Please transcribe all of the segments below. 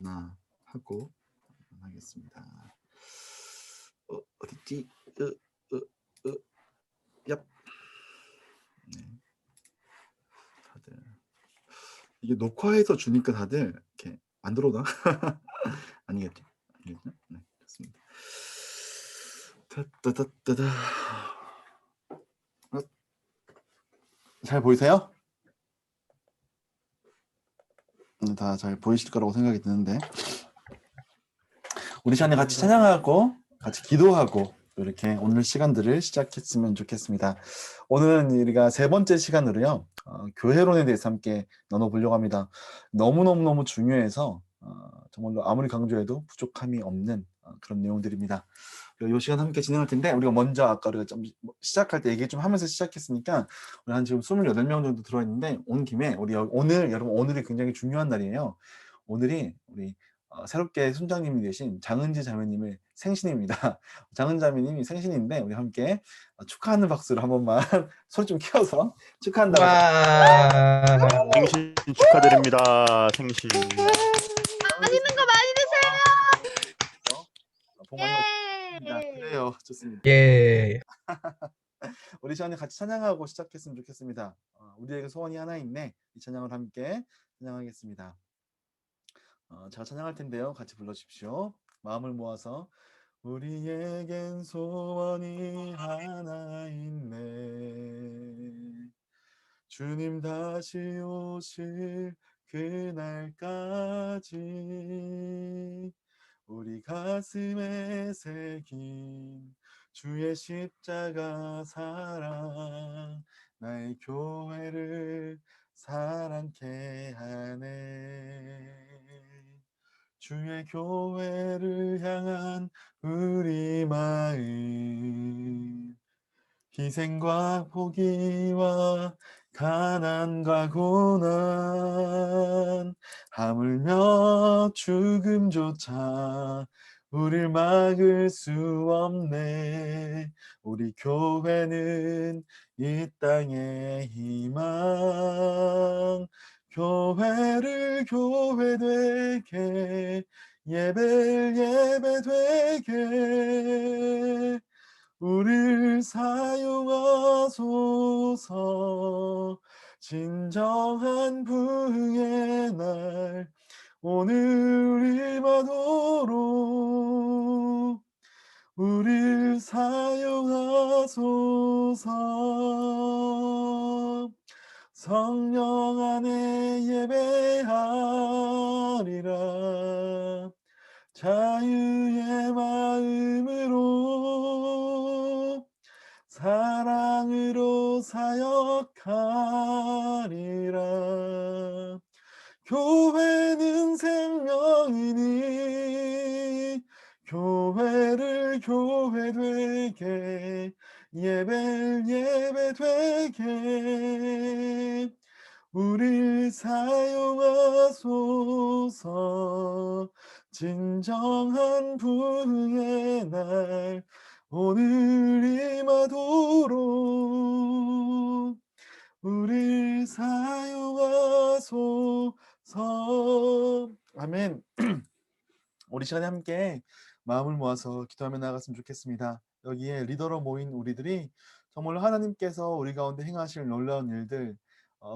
나 하고 하겠습니다. 어딨지? 얍. 네. 다들 이게 녹화해서 주니까 다들 이렇게 안 들어오나? 아니겠죠? 아니겠죠? 네, 좋습니다. 따따따따다. 잘 보이세요? 다 잘 보이실 거라고 생각이 드는데, 우리 시간에 같이 찬양하고 같이 기도하고 이렇게 오늘 시간들을 시작했으면 좋겠습니다. 오늘은 우리가 세 번째 시간으로요, 교회론에 대해서 함께 나눠보려고 합니다. 너무너무 중요해서 정말로 아무리 강조해도 부족함이 없는 그런 내용들입니다. 이 시간 함께 진행할 텐데, 우리가 먼저 아까 우리가 좀 시작할 때 얘기 좀 하면서 시작했으니까 우리 한 지금 28명 정도 들어있는데, 온 김에 우리 오늘 여러분, 오늘이 굉장히 중요한 날이에요. 오늘이 우리 새롭게 순장님이 되신 장은지 자매님의 생신입니다. 장은지 자매님이 생신인데 우리 함께 축하하는 박수를 한 번만 소리 좀 키워서 축하한다고. 와. 생신 축하드립니다. 생신. 맛있는 거 많이 드세요. 봉헌이 그래요. 좋습니다. 예. 우리 시간에 같이 찬양하고 시작했으면 좋겠습니다. 우리에게 소원이 하나 있네. 이 찬양을 함께 찬양하겠습니다. 제가 찬양할 텐데요. 같이 불러주십시오. 마음을 모아서 우리에겐 소원이 하나 있네. 주님 다시 오실 그날까지 우리 가슴에 새긴 주의 십자가 사랑 나의 교회를 사랑케 하네. 주의 교회를 향한 우리 마음, 희생과 포기와 가난과 고난, 하물며 죽음조차 우릴 막을 수 없네. 우리 교회는 이 땅의 희망, 교회를 교회 되게, 예배를 예배 되게 우릴 사용하소서. 진정한 부흥의 날 오늘 임하도록 우릴 사용하소서. 성령 안에 예배하리라. 자유의 마음으로 사랑으로 사역하리라. 교회는 생명이니 교회를 교회 되게, 예배를 예배 되게 우릴 사용하소서. 진정한 부흥의 날 오늘 임하도록 우릴 사용하소서. 아멘. 우리 시간에 함께 마음을 모아서 기도하며 나아갔으면 좋겠습니다. 여기에 리더로 모인 우리들이 정말로 하나님께서 우리 가운데 행하실 놀라운 일들,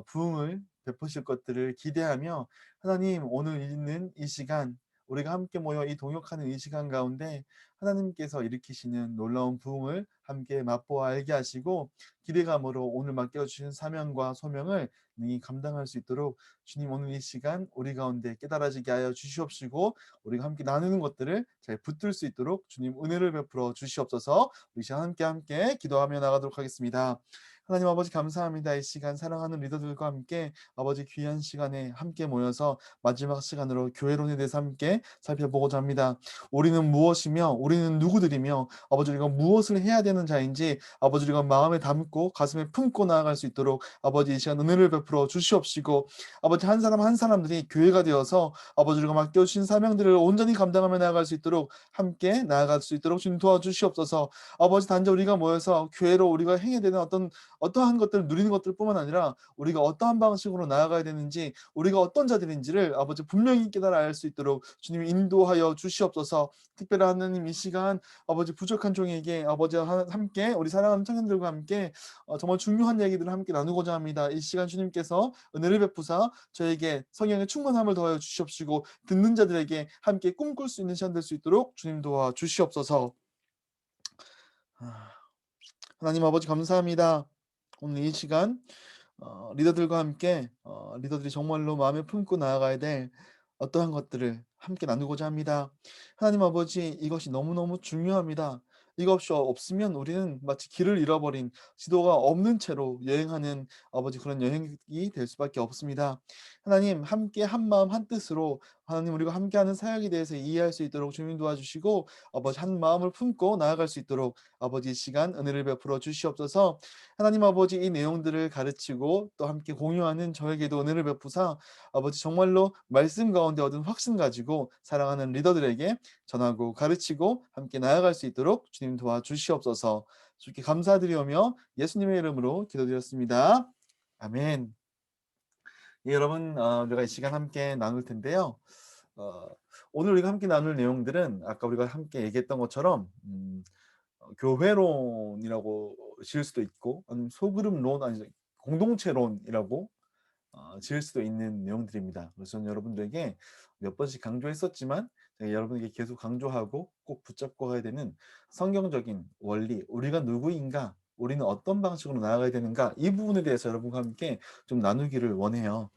부흥을 베푸실 것들을 기대하며, 하나님 오늘 있는 이 시간 우리가 함께 모여 이 동역하는 이 시간 가운데 하나님께서 일으키시는 놀라운 부흥을 함께 맛보아 알게 하시고, 기대감으로 오늘 맡겨주신 사명과 소명을 능히 감당할 수 있도록 주님 오늘 이 시간 우리 가운데 깨달아지게 하여 주시옵시고, 우리가 함께 나누는 것들을 잘 붙들 수 있도록 주님 은혜를 베풀어 주시옵소서. 우리 시간 함께 기도하며 나가도록 하겠습니다. 하나님 아버지 감사합니다. 이 시간 사랑하는 리더들과 함께 아버지 귀한 시간에 함께 모여서 마지막 시간으로 교회론에 대해서 함께 살펴보고자 합니다. 우리는 무엇이며 우리는 누구들이며 아버지 우리가 무엇을 해야 되는 자인지 아버지 우리가 마음에 담고 가슴에 품고 나아갈 수 있도록 아버지 이 시간 은혜를 베풀어 주시옵시고, 아버지 한 사람 한 사람들이 교회가 되어서 아버지 우리가 맡겨주신 사명들을 온전히 감당하며 나아갈 수 있도록 함께 나아갈 수 있도록 주님 도와주시옵소서. 아버지 단지 우리가 모여서 교회로 우리가 행해야 되는 어떤 어떠한 것들을 누리는 것들뿐만 아니라 우리가 어떠한 방식으로 나아가야 되는지, 우리가 어떤 자들인지를 아버지 분명히 깨달아 알 수 있도록 주님이 인도하여 주시옵소서. 특별히 하나님 이 시간 아버지 부족한 종에게 아버지와 함께 우리 사랑하는 청년들과 함께 정말 중요한 얘기들을 함께 나누고자 합니다. 이 시간 주님께서 은혜를 베푸사 저에게 성령의 충만함을 더하여 주시옵시고 듣는 자들에게 함께 꿈꿀 수 있는 시간 될 수 있도록 주님 도와 주시옵소서. 하나님 아버지 감사합니다. 오늘 이 시간 리더들과 함께 리더들이 정말로 마음에 품고 나아가야 될 어떠한 것들을 함께 나누고자 합니다. 하나님 아버지 이것이 너무너무 중요합니다. 이것이 없으면 우리는 마치 길을 잃어버린 지도가 없는 채로 여행하는 아버지 그런 여행이 될 수밖에 없습니다. 하나님 함께 한 마음 한 뜻으로 하나님 우리가 함께하는 사역에 대해서 이해할 수 있도록 주님 도와주시고 아버지 한 마음을 품고 나아갈 수 있도록 아버지 이 시간 은혜를 베풀어 주시옵소서. 하나님 아버지 이 내용들을 가르치고 또 함께 공유하는 저에게도 은혜를 베푸사 아버지 정말로 말씀 가운데 얻은 확신 가지고 사랑하는 리더들에게 전하고 가르치고 함께 나아갈 수 있도록 주님 도와주시옵소서. 주께 감사드리오며 예수님의 이름으로 기도드렸습니다. 아멘. 예, 여러분 우리가 이 시간 함께 나눌 텐데요. 오늘 우리가 함께 나눌 내용들은 아까 우리가 함께 얘기했던 것처럼 교회론이라고 지을 수도 있고 아니면 소그룹론 아니 공동체론이라고 지을 수도 있는 내용들입니다. 그래서 저는 여러분들에게 몇 번씩 강조했었지만 제가 여러분에게 계속 강조하고 꼭 붙잡고 가야 되는 성경적인 원리, 우리가 누구인가, 우리는 어떤 방식으로 나아가야 되는가, 이 부분에 대해서 여러분과 함께 좀 나누기를 원해요.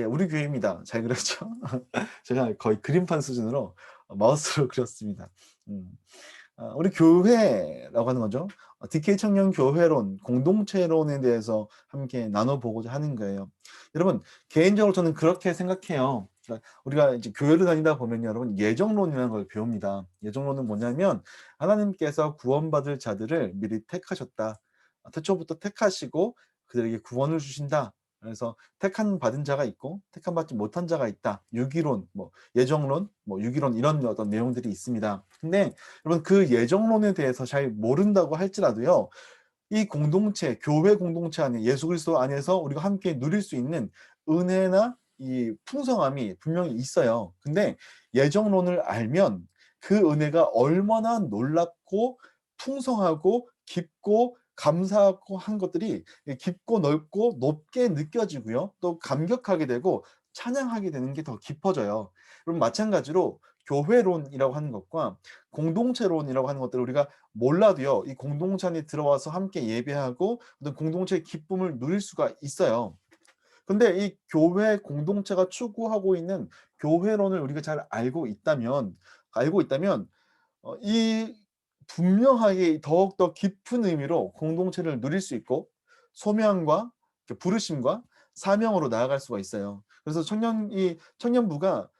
우리 교회입니다. 잘 그렸죠? 제가 거의 그림판 수준으로 마우스로 그렸습니다. 우리 교회라고 하는 거죠. DK 청년 교회론, 공동체론에 대해서 함께 나눠보고자 하는 거예요. 여러분, 개인적으로 저는 그렇게 생각해요. 그러니까 우리가 이제 교회를 다니다 보면 여러분 예정론이라는 걸 배웁니다. 예정론은 뭐냐면 하나님께서 구원받을 자들을 미리 택하셨다. 태초부터 택하시고 그들에게 구원을 주신다. 그래서 택한 받은 자가 있고 택한 받지 못한 자가 있다. 유기론, 예정론, 유기론 이런 어떤 내용들이 있습니다. 근데 여러분 그 예정론에 대해서 잘 모른다고 할지라도요. 이 공동체, 교회 공동체 안에 예수 그리스도 안에서 우리가 함께 누릴 수 있는 은혜나 이 풍성함이 분명히 있어요. 근데 예정론을 알면 그 은혜가 얼마나 놀랍고 풍성하고 깊고 감사하고 한 것들이 깊고 넓고 높게 느껴지고요. 또 감격하게 되고 찬양하게 되는 게 더 깊어져요. 그럼 마찬가지로 교회론이라고 하는 것과 공동체론이라고 하는 것들을 우리가 몰라도요. 이 공동체 안에 들어와서 함께 예배하고 어떤 공동체의 기쁨을 누릴 수가 있어요. 근데 이 교회 공동체가 추구하고 있는 교회론을 우리가 잘 알고 있다면 이 분명하게 더욱더 깊은 의미로 공동체를 누릴 수 있고 소명과 부르심과 사명으로 나아갈 수가 있어요. 그래서 청년부가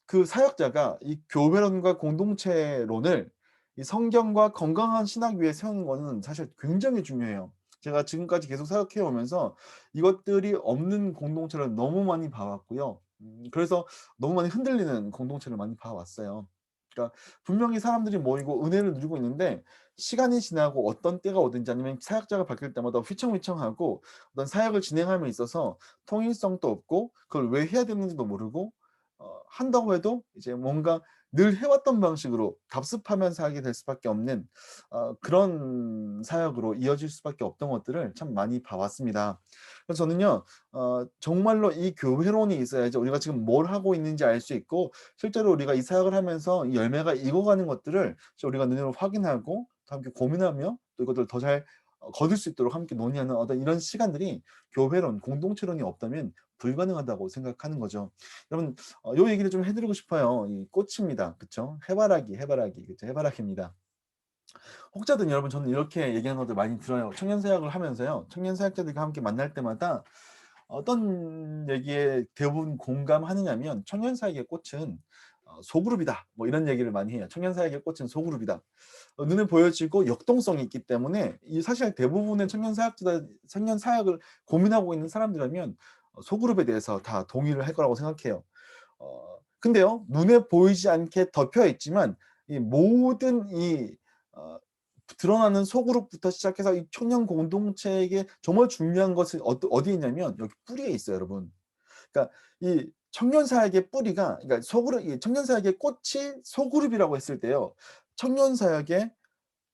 그 사역자가 이 교회론과 공동체론을 이 성경과 건강한 신학 위에 세우는 거는 사실 굉장히 중요해요. 제가 지금까지 계속 사역해 오면서 이것들이 없는 공동체를 너무 많이 봐왔고요. 그래서 너무 많이 흔들리는 공동체를 많이 봐왔어요. 그러니까 분명히 사람들이 모이고 은혜를 누리고 있는데 시간이 지나고 어떤 때가 오든지 아니면 사역자가 바뀔 때마다 휘청휘청하고 어떤 사역을 진행함에 있어서 통일성도 없고 그걸 왜 해야 되는지도 모르고 한다고 해도 이제 뭔가 늘 해왔던 방식으로 답습하면서 하게 될 수밖에 없는 그런 사역으로 이어질 수밖에 없던 것들을 참 많이 봐왔습니다. 그래서 저는요 정말로 이 교회론이 있어야지 우리가 지금 뭘 하고 있는지 알 수 있고 실제로 우리가 이 사역을 하면서 이 열매가 익어가는 것들을 우리가 눈으로 확인하고 함께 고민하며 또 이것들을 더 잘 거둘 수 있도록 함께 논의하는 어떤 이런 시간들이 교회론, 공동체론이 없다면 불가능하다고 생각하는 거죠. 여러분 요 얘기를 좀 해드리고 싶어요. 이 꽃입니다. 그쵸? 해바라기, 그쵸? 해바라기입니다. 혹자든 여러분 저는 이렇게 얘기하는 것들 많이 들어요. 청년 사역을 하면서요. 청년 사역자들과 함께 만날 때마다 어떤 얘기에 대부분 공감하느냐면 청년 사역의 꽃은 소그룹이다. 이런 얘기를 많이 해요. 청년 사역의 꽃은 소그룹이다. 눈에 보여지고 역동성이 있기 때문에 이 사실 대부분의 청년 사역을 고민하고 있는 사람들이라면 소그룹에 대해서 다 동의를 할 거라고 생각해요. 근데요 눈에 보이지 않게 덮여 있지만 이 모든 이 드러나는 소그룹부터 시작해서 이 청년 공동체에게 정말 중요한 것은 어디에 있냐면 여기 뿌리에 있어요, 여러분. 그러니까 이 청년 사역의 뿌리가, 그러니까 소그룹, 이 청년 사역의 꽃이 소그룹이라고 했을 때요. 청년 사역의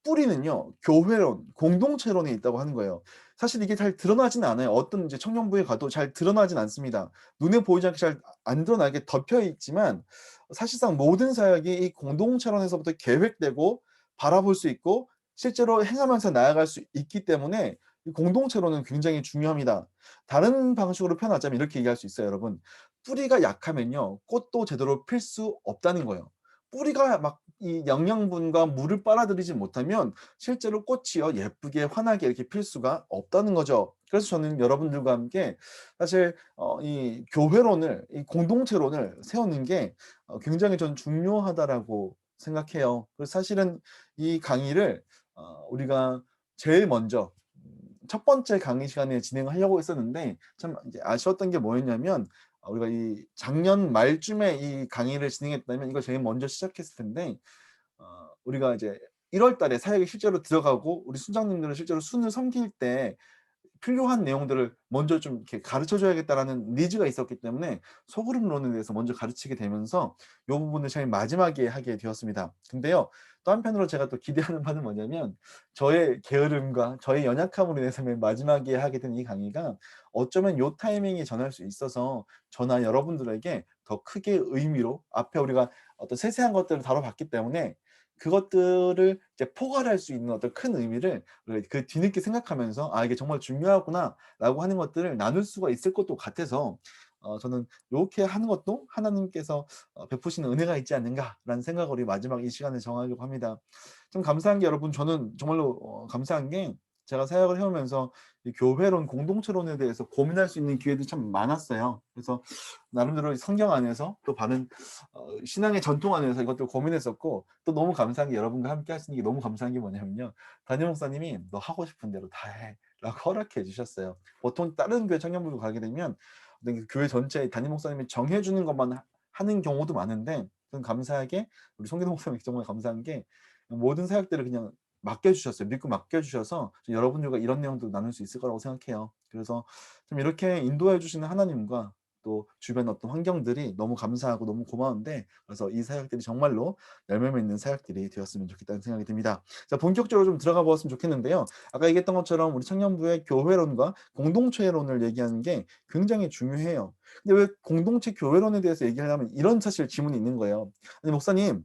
뿌리는요, 교회론, 공동체론에 있다고 하는 거예요. 사실 이게 잘 드러나진 않아요. 어떤 이제 청년부에 가도 잘 드러나진 않습니다. 눈에 보이지 않게 잘 안 드러나게 덮여 있지만 사실상 모든 사역이 이 공동체론에서부터 계획되고 바라볼 수 있고 실제로 행하면서 나아갈 수 있기 때문에 이 공동체론은 굉장히 중요합니다. 다른 방식으로 표현하자면 이렇게 얘기할 수 있어요, 여러분. 뿌리가 약하면요, 꽃도 제대로 필 수 없다는 거예요. 뿌리가 막 이 영양분과 물을 빨아들이지 못하면 실제로 꽃이요, 예쁘게 환하게 이렇게 필 수가 없다는 거죠. 그래서 저는 여러분들과 함께 사실 이 교회론을, 이 공동체론을 세우는 게 굉장히 전 중요하다라고 생각해요. 그래서 사실은 이 강의를 우리가 제일 먼저 첫 번째 강의 시간에 진행하려고 했었는데 참 이제 아쉬웠던 게 뭐였냐면 우리가 이 작년 말쯤에 이 강의를 진행했다면 이걸 제일 먼저 시작했을 텐데 우리가 이제 1월 달에 사역에 실제로 들어가고 우리 순장님들은 실제로 순을 섬길 때 필요한 내용들을 먼저 좀 이렇게 가르쳐 줘야겠다라는 니즈가 있었기 때문에 소그룹론에 대해서 먼저 가르치게 되면서 이 부분을 제일 마지막에 하게 되었습니다. 근데요, 또 한편으로 제가 또 기대하는 바는 뭐냐면 저의 게으름과 저의 연약함으로 인해서 맨 마지막에 하게 된 이 강의가 어쩌면 요 타이밍에 전할 수 있어서 저나 여러분들에게 더 크게 의미로 앞에 우리가 어떤 세세한 것들을 다뤄봤기 때문에 그것들을 이제 포괄할 수 있는 어떤 큰 의미를 그 뒤늦게 생각하면서 이게 정말 중요하구나라고 하는 것들을 나눌 수가 있을 것도 같아서 저는 요렇게 하는 것도 하나님께서 베푸시는 은혜가 있지 않는가라는 생각을 우리 마지막 이 시간에 정하려고 합니다. 좀 감사한 게 여러분, 저는 정말로 감사한 게 제가 사역을 해오면서 이 교회론, 공동체론에 대해서 고민할 수 있는 기회들이 참 많았어요. 그래서 나름대로 성경 안에서 또 바른 신앙의 전통 안에서 이것들 고민했었고, 또 너무 감사한 게 여러분과 함께 할 수 있는 게 너무 감사한 게 뭐냐면요, 담임 목사님이 너 하고 싶은 대로 다 해 라고 허락해 주셨어요. 보통 다른 교회 청년부도 가게 되면 그 교회 전체에 담임 목사님이 정해주는 것만 하는 경우도 많은데, 저는 감사하게 우리 송기동 목사님이 정말 감사한 게 모든 사역들을 그냥 맡겨주셨어요. 믿고 맡겨주셔서 여러분들과 이런 내용도 나눌 수 있을 거라고 생각해요. 그래서 좀 이렇게 인도해 주시는 하나님과 또 주변 어떤 환경들이 너무 감사하고 너무 고마운데, 그래서 이 사역들이 정말로 열매 맺는 사역들이 되었으면 좋겠다는 생각이 듭니다. 자, 본격적으로 좀 들어가 보았으면 좋겠는데요. 아까 얘기했던 것처럼 우리 청년부의 교회론과 공동체론을 얘기하는 게 굉장히 중요해요. 근데 왜 공동체 교회론에 대해서 얘기하려면 이런 사실 질문이 있는 거예요. 아니 목사님,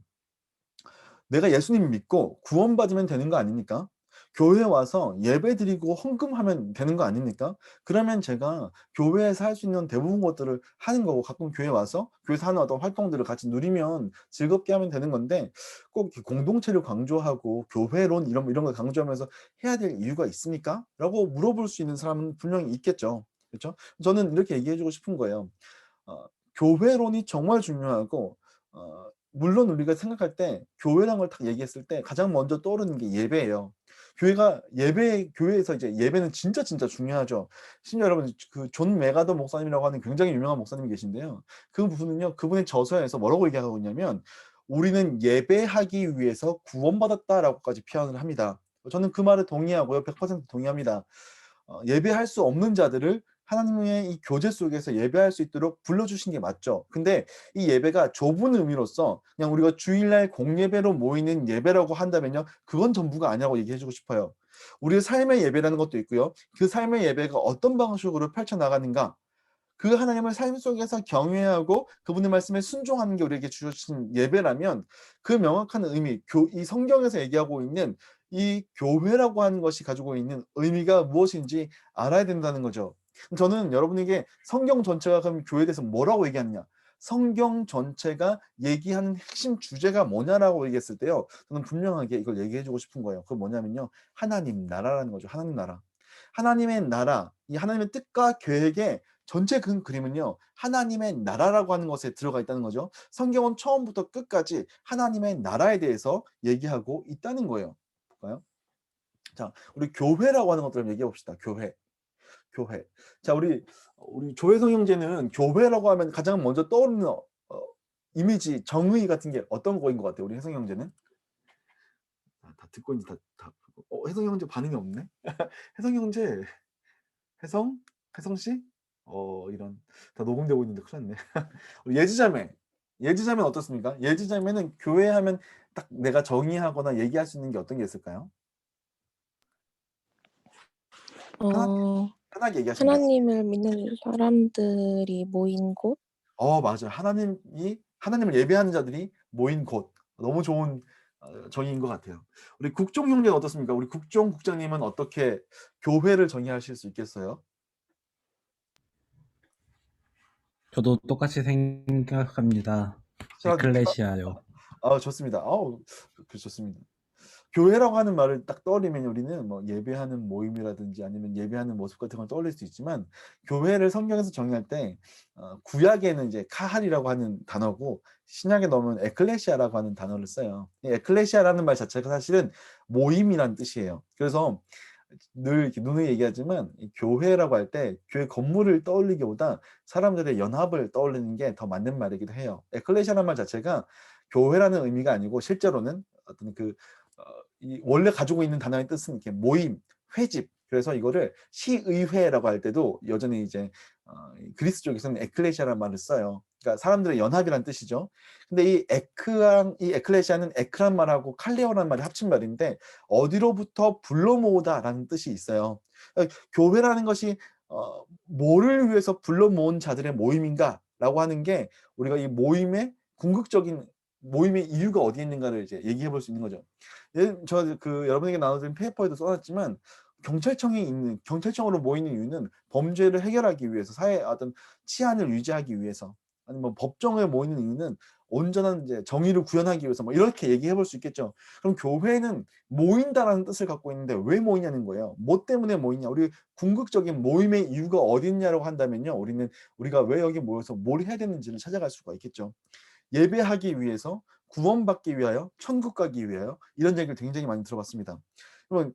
내가 예수님 믿고 구원받으면 되는 거 아닙니까? 교회에 와서 예배드리고 헌금하면 되는 거 아닙니까? 그러면 제가 교회에서 할 수 있는 대부분 것들을 하는 거고, 가끔 교회에 와서 교회에서 하는 어떤 활동들을 같이 누리면 즐겁게 하면 되는 건데, 꼭 이렇게 공동체를 강조하고 교회론 이런 걸 강조하면서 해야 될 이유가 있습니까? 라고 물어볼 수 있는 사람은 분명히 있겠죠. 그렇죠? 저는 이렇게 얘기해 주고 싶은 거예요. 교회론이 정말 중요하고, 물론 우리가 생각할 때 교회라는 걸 딱 얘기했을 때 가장 먼저 떠오르는 게 예배예요. 교회에서 이제 예배는 진짜 중요하죠. 심지어 여러분, 그 존 메가더 목사님이라고 하는 굉장히 유명한 목사님이 계신데요. 그분은요, 그분의 저서에서 뭐라고 얘기하고 있냐면 우리는 예배하기 위해서 구원받았다라고까지 표현을 합니다. 저는 그 말에 동의하고요. 100% 동의합니다. 예배할 수 없는 자들을 하나님의 이 교제 속에서 예배할 수 있도록 불러주신 게 맞죠. 근데 이 예배가 좁은 의미로서 그냥 우리가 주일날 공예배로 모이는 예배라고 한다면요, 그건 전부가 아니라고 얘기해 주고 싶어요. 우리의 삶의 예배라는 것도 있고요. 그 삶의 예배가 어떤 방식으로 펼쳐나가는가, 그 하나님을 삶 속에서 경외하고 그분의 말씀에 순종하는 게 우리에게 주신 예배라면 그 명확한 의미, 이 성경에서 얘기하고 있는 이 교회라고 하는 것이 가지고 있는 의미가 무엇인지 알아야 된다는 거죠. 저는 여러분에게 성경 전체가 그럼 교회에 대해서 뭐라고 얘기하느냐, 성경 전체가 얘기하는 핵심 주제가 뭐냐라고 얘기했을 때요, 저는 분명하게 이걸 얘기해 주고 싶은 거예요. 그건 뭐냐면요, 하나님 나라라는 거죠. 하나님 나라. 하나님의 나라, 이 하나님의 뜻과 계획에 전체 그 그림은요, 하나님의 나라라고 하는 것에 들어가 있다는 거죠. 성경은 처음부터 끝까지 하나님의 나라에 대해서 얘기하고 있다는 거예요. 볼까요? 자, 우리 교회라고 하는 것들을 얘기해 봅시다. 교회. 자, 우리 조혜성 형제는 교회라고 하면 가장 먼저 떠오르는 이미지, 정의 같은 게 어떤 거인 것 같아요? 우리 혜성 형제는? 다 듣고 있는지 혜성 형제 반응이 없네. 혜성 형제, 혜성 씨, 이런 다 녹음되고 있는데 큰일 났네. 예지자매 어떻습니까? 예지자매는 교회하면 딱 내가 정의하거나 얘기할 수 있는 게 어떤 게 있을까요? 편하게 얘기하시면 돼요. 하나님을 믿는 사람들이 모인 곳? 맞아요. 하나님을 예배하는 자들이 모인 곳. 너무 좋은 정의인 것 같아요. 우리 국종 형제는 어떻습니까? 우리 국종 국장님은 어떻게 교회를 정의하실 수 있겠어요? 저도 똑같이 생각합니다. 에클레시아요. 좋습니다. 좋습니다. 교회라고 하는 말을 딱 떠올리면 우리는 뭐 예배하는 모임이라든지 아니면 예배하는 모습 같은 걸 떠올릴 수 있지만, 교회를 성경에서 정의할 때 구약에는 이제 카할이라고 하는 단어고 신약에 넣으면 에클레시아라고 하는 단어를 써요. 이 에클레시아라는 말 자체가 사실은 모임이란 뜻이에요. 그래서 늘 이렇게 누누이 얘기하지만 이 교회라고 할 때 교회 건물을 떠올리기보다 사람들의 연합을 떠올리는 게 더 맞는 말이기도 해요. 에클레시아라는 말 자체가 교회라는 의미가 아니고 실제로는 어떤 이 원래 가지고 있는 단어의 뜻은 이렇게 모임, 회집. 그래서 이거를 시의회라고 할 때도 여전히 이제 그리스 쪽에서는 에클레시아라는 말을 써요. 그러니까 사람들의 연합이란 뜻이죠. 근데 이 에클레시아는 에크란 말하고 칼레오라는 말이 합친 말인데 어디로부터 불러 모으다라는 뜻이 있어요. 그러니까 교회라는 것이 뭐를 위해서 불러 모은 자들의 모임인가라고 하는 게 우리가 이 모임의 궁극적인 모임의 이유가 어디에 있는가를 이제 얘기해 볼 수 있는 거죠. 여러분에게 나눠드린 페이퍼에도 써놨지만 경찰청으로 모이는 이유는 범죄를 해결하기 위해서, 사회의 어떤 치안을 유지하기 위해서, 아니면 법정에 모이는 이유는 온전한 이제 정의를 구현하기 위해서, 뭐 이렇게 얘기해 볼 수 있겠죠. 그럼 교회는 모인다라는 뜻을 갖고 있는데 왜 모이냐는 거예요. 뭐 때문에 모이냐? 우리 궁극적인 모임의 이유가 어디 있냐라고 한다면요, 우리가 왜 여기 모여서 뭘 해야 되는지를 찾아갈 수가 있겠죠. 예배하기 위해서, 구원받기 위하여, 천국 가기 위하여, 이런 얘기를 굉장히 많이 들어봤습니다. 그러면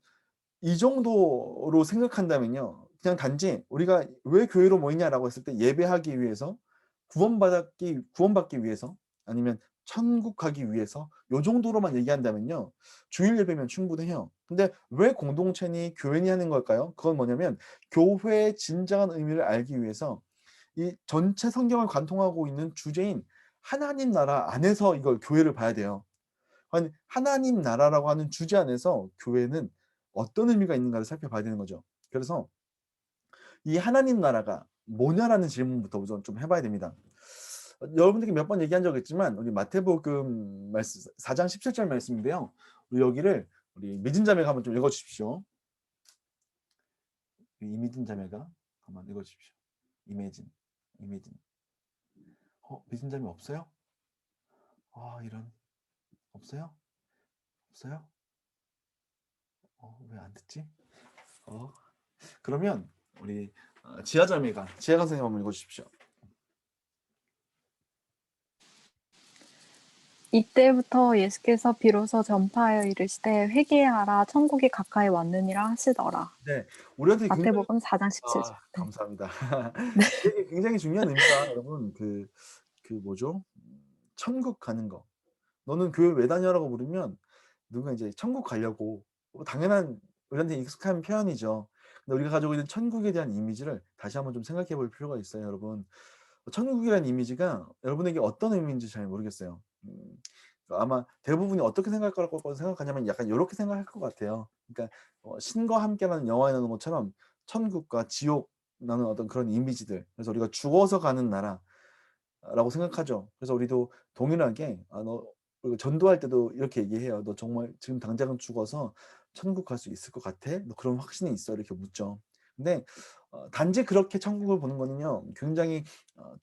이 정도로 생각한다면요, 그냥 단지 우리가 왜 교회로 모이냐라고 했을 때 예배하기 위해서, 구원받기 위해서, 아니면 천국 가기 위해서, 요 정도로만 얘기한다면요, 주일 예배면 충분해요. 근데 왜 공동체니 교회니 하는 걸까요? 그건 뭐냐면 교회의 진정한 의미를 알기 위해서 이 전체 성경을 관통하고 있는 주제인 하나님 나라 안에서 이걸 교회를 봐야 돼요. 아니, 하나님 나라라고 하는 주제 안에서 교회는 어떤 의미가 있는가를 살펴봐야 되는 거죠. 그래서 이 하나님 나라가 뭐냐라는 질문부터 우선 좀 해봐야 됩니다. 여러분들께 몇 번 얘기한 적 있지만 우리 마태복음 4장 17절 말씀인데요. 여기를 우리 믿은 자매가 한번 좀 읽어주십시오. 이 믿은 자매가 한번 읽어주십시오. 이매진. 믿은 자매 없어요? 이런. 없어요? 왜 안 듣지? 그러면 우리 지아 선생님 한번 읽어주십시오. 이때부터 예수께서 비로소 전파하여 이르시되 회개하라 천국이 가까이 왔느니라 하시더라. 네, 우리한테 마태복음 4장 17절. 감사합니다. 이게 굉장히 중요한 의미가, 여러분, 뭐죠? 천국 가는 거. 너는 교회 왜 다녀라고 물으면 누가 이제 천국 가려고, 당연한 우리한테 익숙한 표현이죠. 근데 우리가 가지고 있는 천국에 대한 이미지를 다시 한번 좀 생각해 볼 필요가 있어요, 여러분. 천국이라는 이미지가 여러분에게 어떤 의미인지 잘 모르겠어요. 아마 대부분이 어떻게 생각할 거라고 생각하냐면 약간 이렇게 생각할 것 같아요. 그러니까 신과 함께라는 영화에 나오는 것처럼 천국과 지옥라는 어떤 그런 이미지들. 그래서 우리가 죽어서 가는 나라라고 생각하죠. 그래서 우리도 동일하게 그리고 전도할 때도 이렇게 얘기해요. 너 정말 지금 당장은 죽어서 천국 갈 수 있을 것 같아? 너 그런 확신이 있어? 이렇게 묻죠. 근데 단지 그렇게 천국을 보는 거는요, 굉장히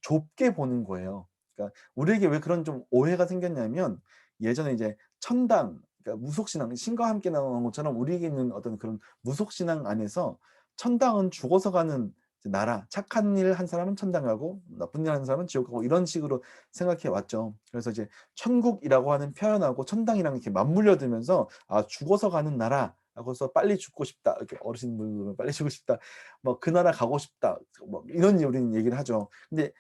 좁게 보는 거예요. 그러니까 우리에게 왜 그런 좀 오해가 생겼냐면, 예전에 이제 천당, 그러니까 무속신앙, 신과 함께 나오는 것처럼 우리에게 있는 어떤 그런 무속신앙 안에서 천당은 죽어서 가는 나라, 착한 일 한 사람은 천당 가고 나쁜 일 하는 사람은 지옥 가고, 이런 식으로 생각해 왔죠. 그래서 이제 천국이라고 하는 표현하고 천당이랑 이렇게 맞물려 들면서 죽어서 가는 나라 라고서 빨리 죽고 싶다, 이렇게 어르신분들 빨리 죽고 싶다, 뭐 그 나라 가고 싶다, 뭐 이런 우리는 얘기를 하죠. 근데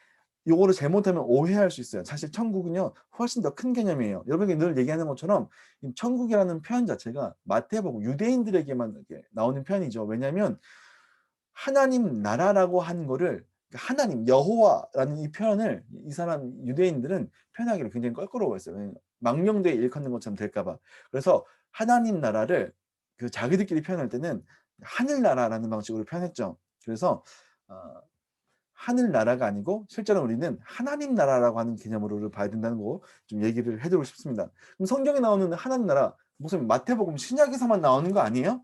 요거를 잘못하면 오해할 수 있어요. 사실 천국은요 훨씬 더 큰 개념이에요. 여러분이 늘 얘기하는 것처럼 이 천국이라는 표현 자체가 마태복음 유대인들에게만 이렇게 나오는 표현이죠. 왜냐하면 하나님 나라라고 하는 거를 하나님 여호와라는 이 표현을 이 사람 유대인들은 표현하기를 굉장히 껄끄러워했어요. 왜냐면 망령되이 일컫는 것처럼 될까봐. 그래서 하나님 나라를 그 자기들끼리 표현할 때는 하늘나라라는 방식으로 표현했죠. 그래서 하늘나라가 아니고 실제로 우리는 하나님 나라라고 하는 개념으로 봐야 된다는 거 좀 얘기를 해드리고 싶습니다. 그럼 성경에 나오는 하나님 나라 무슨 마태복음 신약에서만 나오는 거 아니에요?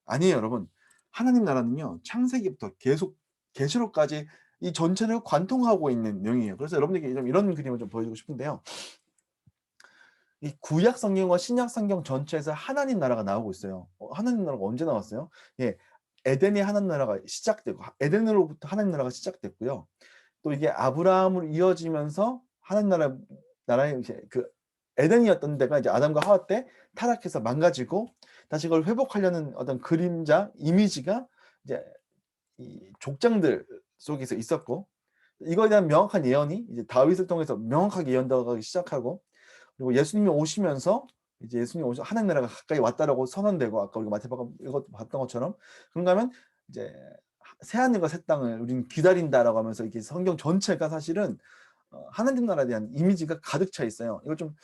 아니에요, 여러분. 하나님 나라는요 창세기부터 계속 계시록까지 이 전체를 관통하고 있는 내용이에요. 그래서 여러분에게 좀 이런 그림을 좀 보여주고 싶은데요. 이 구약 성경과 신약 성경 전체에서 하나님 나라가 나오고 있어요. 하나님 나라가 언제 나왔어요? 예, 에덴의 하나님 나라가 시작되고 에덴으로부터 하나님 나라가 시작됐고요. 또 이게 아브라함으로 이어지면서 하나님 나라의 이제 그 에덴이었던 데가 이제 아담과 하와 때 타락해서 망가지고 다시 그걸 회복하려는 어떤 그림자 이미지가 이제 이 족장들 속에서 있었고 이거에 대한 명확한 예언이 이제 다윗을 통해서 명확하게 예언되기 시작하고 그리고 예수님이 오시면서 이제 예수님이 오셔 하나님 나라가 가까이 왔다라고 선언되고 아까 우리가 마태복음 이것 봤던 것처럼 그런가 하면 이제 새 하늘과 새 땅을 우리는 기다린다라고 하면서 이게 성경 전체가 사실은 하나님 나라에 대한 이미지가 가득 차 있어요. 이걸 좀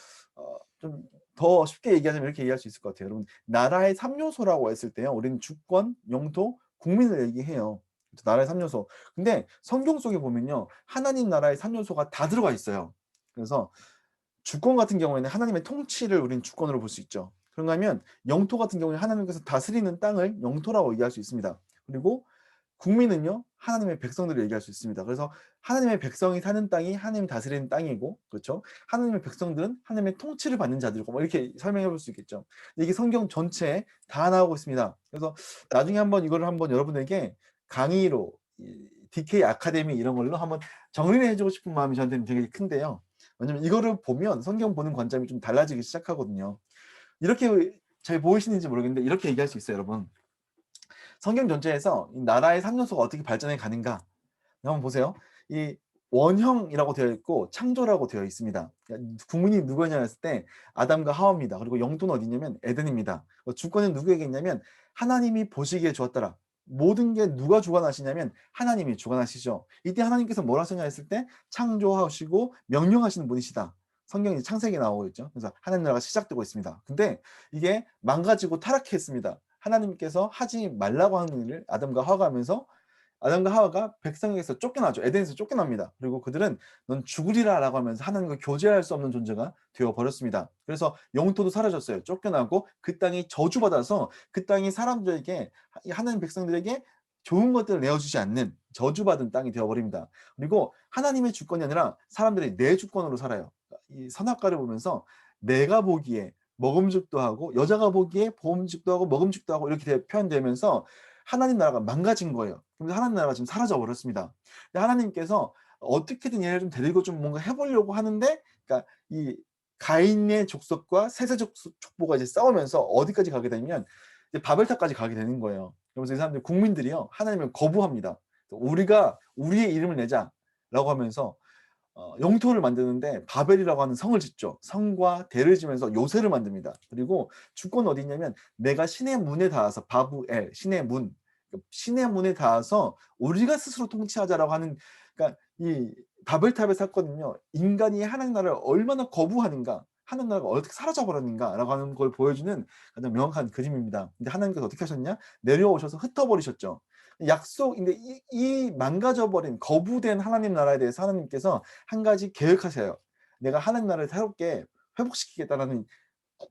더 쉽게 얘기하자면 이렇게 얘기할 수 있을 것 같아요. 여러분 나라의 3요소라고 했을 때요. 우리는 주권, 영토, 국민을 얘기해요. 나라의 3요소. 근데 성경 속에 보면요. 하나님 나라의 3요소가 다 들어가 있어요. 그래서 주권 같은 경우에는 하나님의 통치를 우리는 주권으로 볼 수 있죠. 그런가 하면 영토 같은 경우에 하나님께서 다스리는 땅을 영토라고 얘기할 수 있습니다. 그리고 국민은요. 하나님의 백성들을 얘기할 수 있습니다. 그래서 하나님의 백성이 사는 땅이 하나님이 다스리는 땅이고 그렇죠. 하나님의 백성들은 하나님의 통치를 받는 자들이고 뭐 이렇게 설명해 볼 수 있겠죠. 이게 성경 전체에 다 나오고 있습니다. 그래서 나중에 한번 이거를 한번 여러분에게 강의로 DK 아카데미 이런 걸로 한번 정리를 해주고 싶은 마음이 저한테는 되게 큰데요. 왜냐면 이거를 보면 성경 보는 관점이 좀 달라지기 시작하거든요. 이렇게 잘 보이시는지 모르겠는데 이렇게 얘기할 수 있어요, 여러분. 성경 전체에서 이 나라의 3요소가 어떻게 발전해 가는가 한번 보세요. 이 원형이라고 되어 있고 창조라고 되어 있습니다. 국민이 누구냐 했을 때 아담과 하와입니다. 그리고 영토는 어디냐면 에덴입니다. 주권은 누구에게 있냐면 하나님이 보시기에 주었더라. 모든 게 누가 주관하시냐면 하나님이 주관하시죠. 이때 하나님께서 뭘 하시냐 했을 때 창조하시고 명령하시는 분이시다. 성경이 창세기에 나오고 있죠. 그래서 하나님 나라가 시작되고 있습니다. 근데 이게 망가지고 타락했습니다. 하나님께서 하지 말라고 하는 일을 아담과 하와가 하면서 아담과 하와가 백성에게서 쫓겨나죠. 에덴에서 쫓겨납니다. 그리고 그들은 넌 죽으리라 라고 하면서 하나님과 교제할 수 없는 존재가 되어버렸습니다. 그래서 영토도 사라졌어요. 쫓겨나고 그 땅이 저주받아서 그 땅이 사람들에게 하나님 백성들에게 좋은 것들을 내어주지 않는 저주받은 땅이 되어버립니다. 그리고 하나님의 주권이 아니라 사람들이 내 주권으로 살아요. 이 선악과를 보면서 내가 보기에 먹음직도 하고 여자가 보기에 보음직도 하고 먹음직도 하고 이렇게 표현되면서 하나님 나라가 망가진 거예요. 그래서 하나님 나라가 지금 사라져 버렸습니다. 하나님께서 어떻게든 얘를 좀 데리고 좀 뭔가 해보려고 하는데, 그러니까 이 가인의 족속과 셋의 족보가 이제 싸우면서 어디까지 가게 되면 이제 바벨탑까지 가게 되는 거예요. 그래서 이 사람들 국민들이요 하나님을 거부합니다. 우리가 우리의 이름을 내자라고 하면서 영토를 만드는데 바벨이라고 하는 성을 짓죠. 성과 대를 지면서 요새를 만듭니다. 그리고 주권은 어디 있냐면 내가 신의 문에 닿아서 바브엘 신의 문에 닿아서 우리가 스스로 통치하자라고 하는, 그러니까 이 바벨탑의 사건은요 인간이 하나님 나라를 얼마나 거부하는가, 하나님 나라가 어떻게 사라져 버렸는가라고 하는 걸 보여주는 가장 명확한 그림입니다. 근데 하나님께서 어떻게 하셨냐? 내려오셔서 흩어버리셨죠. 약속인데 이 망가져버린 거부된 하나님 나라에 대해서 하나님께서 한 가지 계획하세요. 내가 하나님 나라를 새롭게 회복시키겠다라는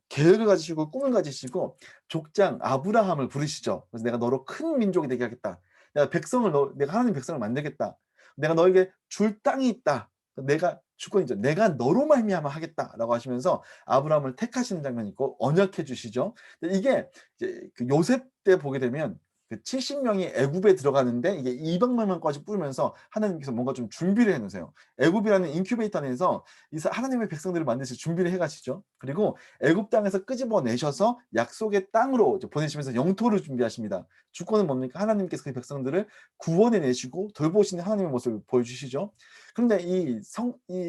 계획을 가지시고 꿈을 가지시고 족장 아브라함을 부르시죠. 그래서 내가 너로 큰 민족이 되게 하겠다. 내가 하나님 백성을 만들겠다. 내가 너에게 줄 땅이 있다. 내가 주권이죠. 내가 너로 말미암아 하겠다라고 하시면서 아브라함을 택하시는 장면이 있고 언약해 주시죠. 이게 이제 그 요셉 때 보게 되면 그 70명이 애굽에 들어가는데 이게 200명까지 뿌리면서 하나님께서 뭔가 좀 준비를 해놓으세요. 애굽이라는 인큐베이터 안에서 하나님의 백성들을 만드실 준비를 해가시죠. 그리고 애굽 땅에서 끄집어내셔서 약속의 땅으로 보내시면서 영토를 준비하십니다. 주권은 뭡니까? 하나님께서 그 백성들을 구원해내시고 돌보시는 하나님의 모습을 보여주시죠. 그런데 이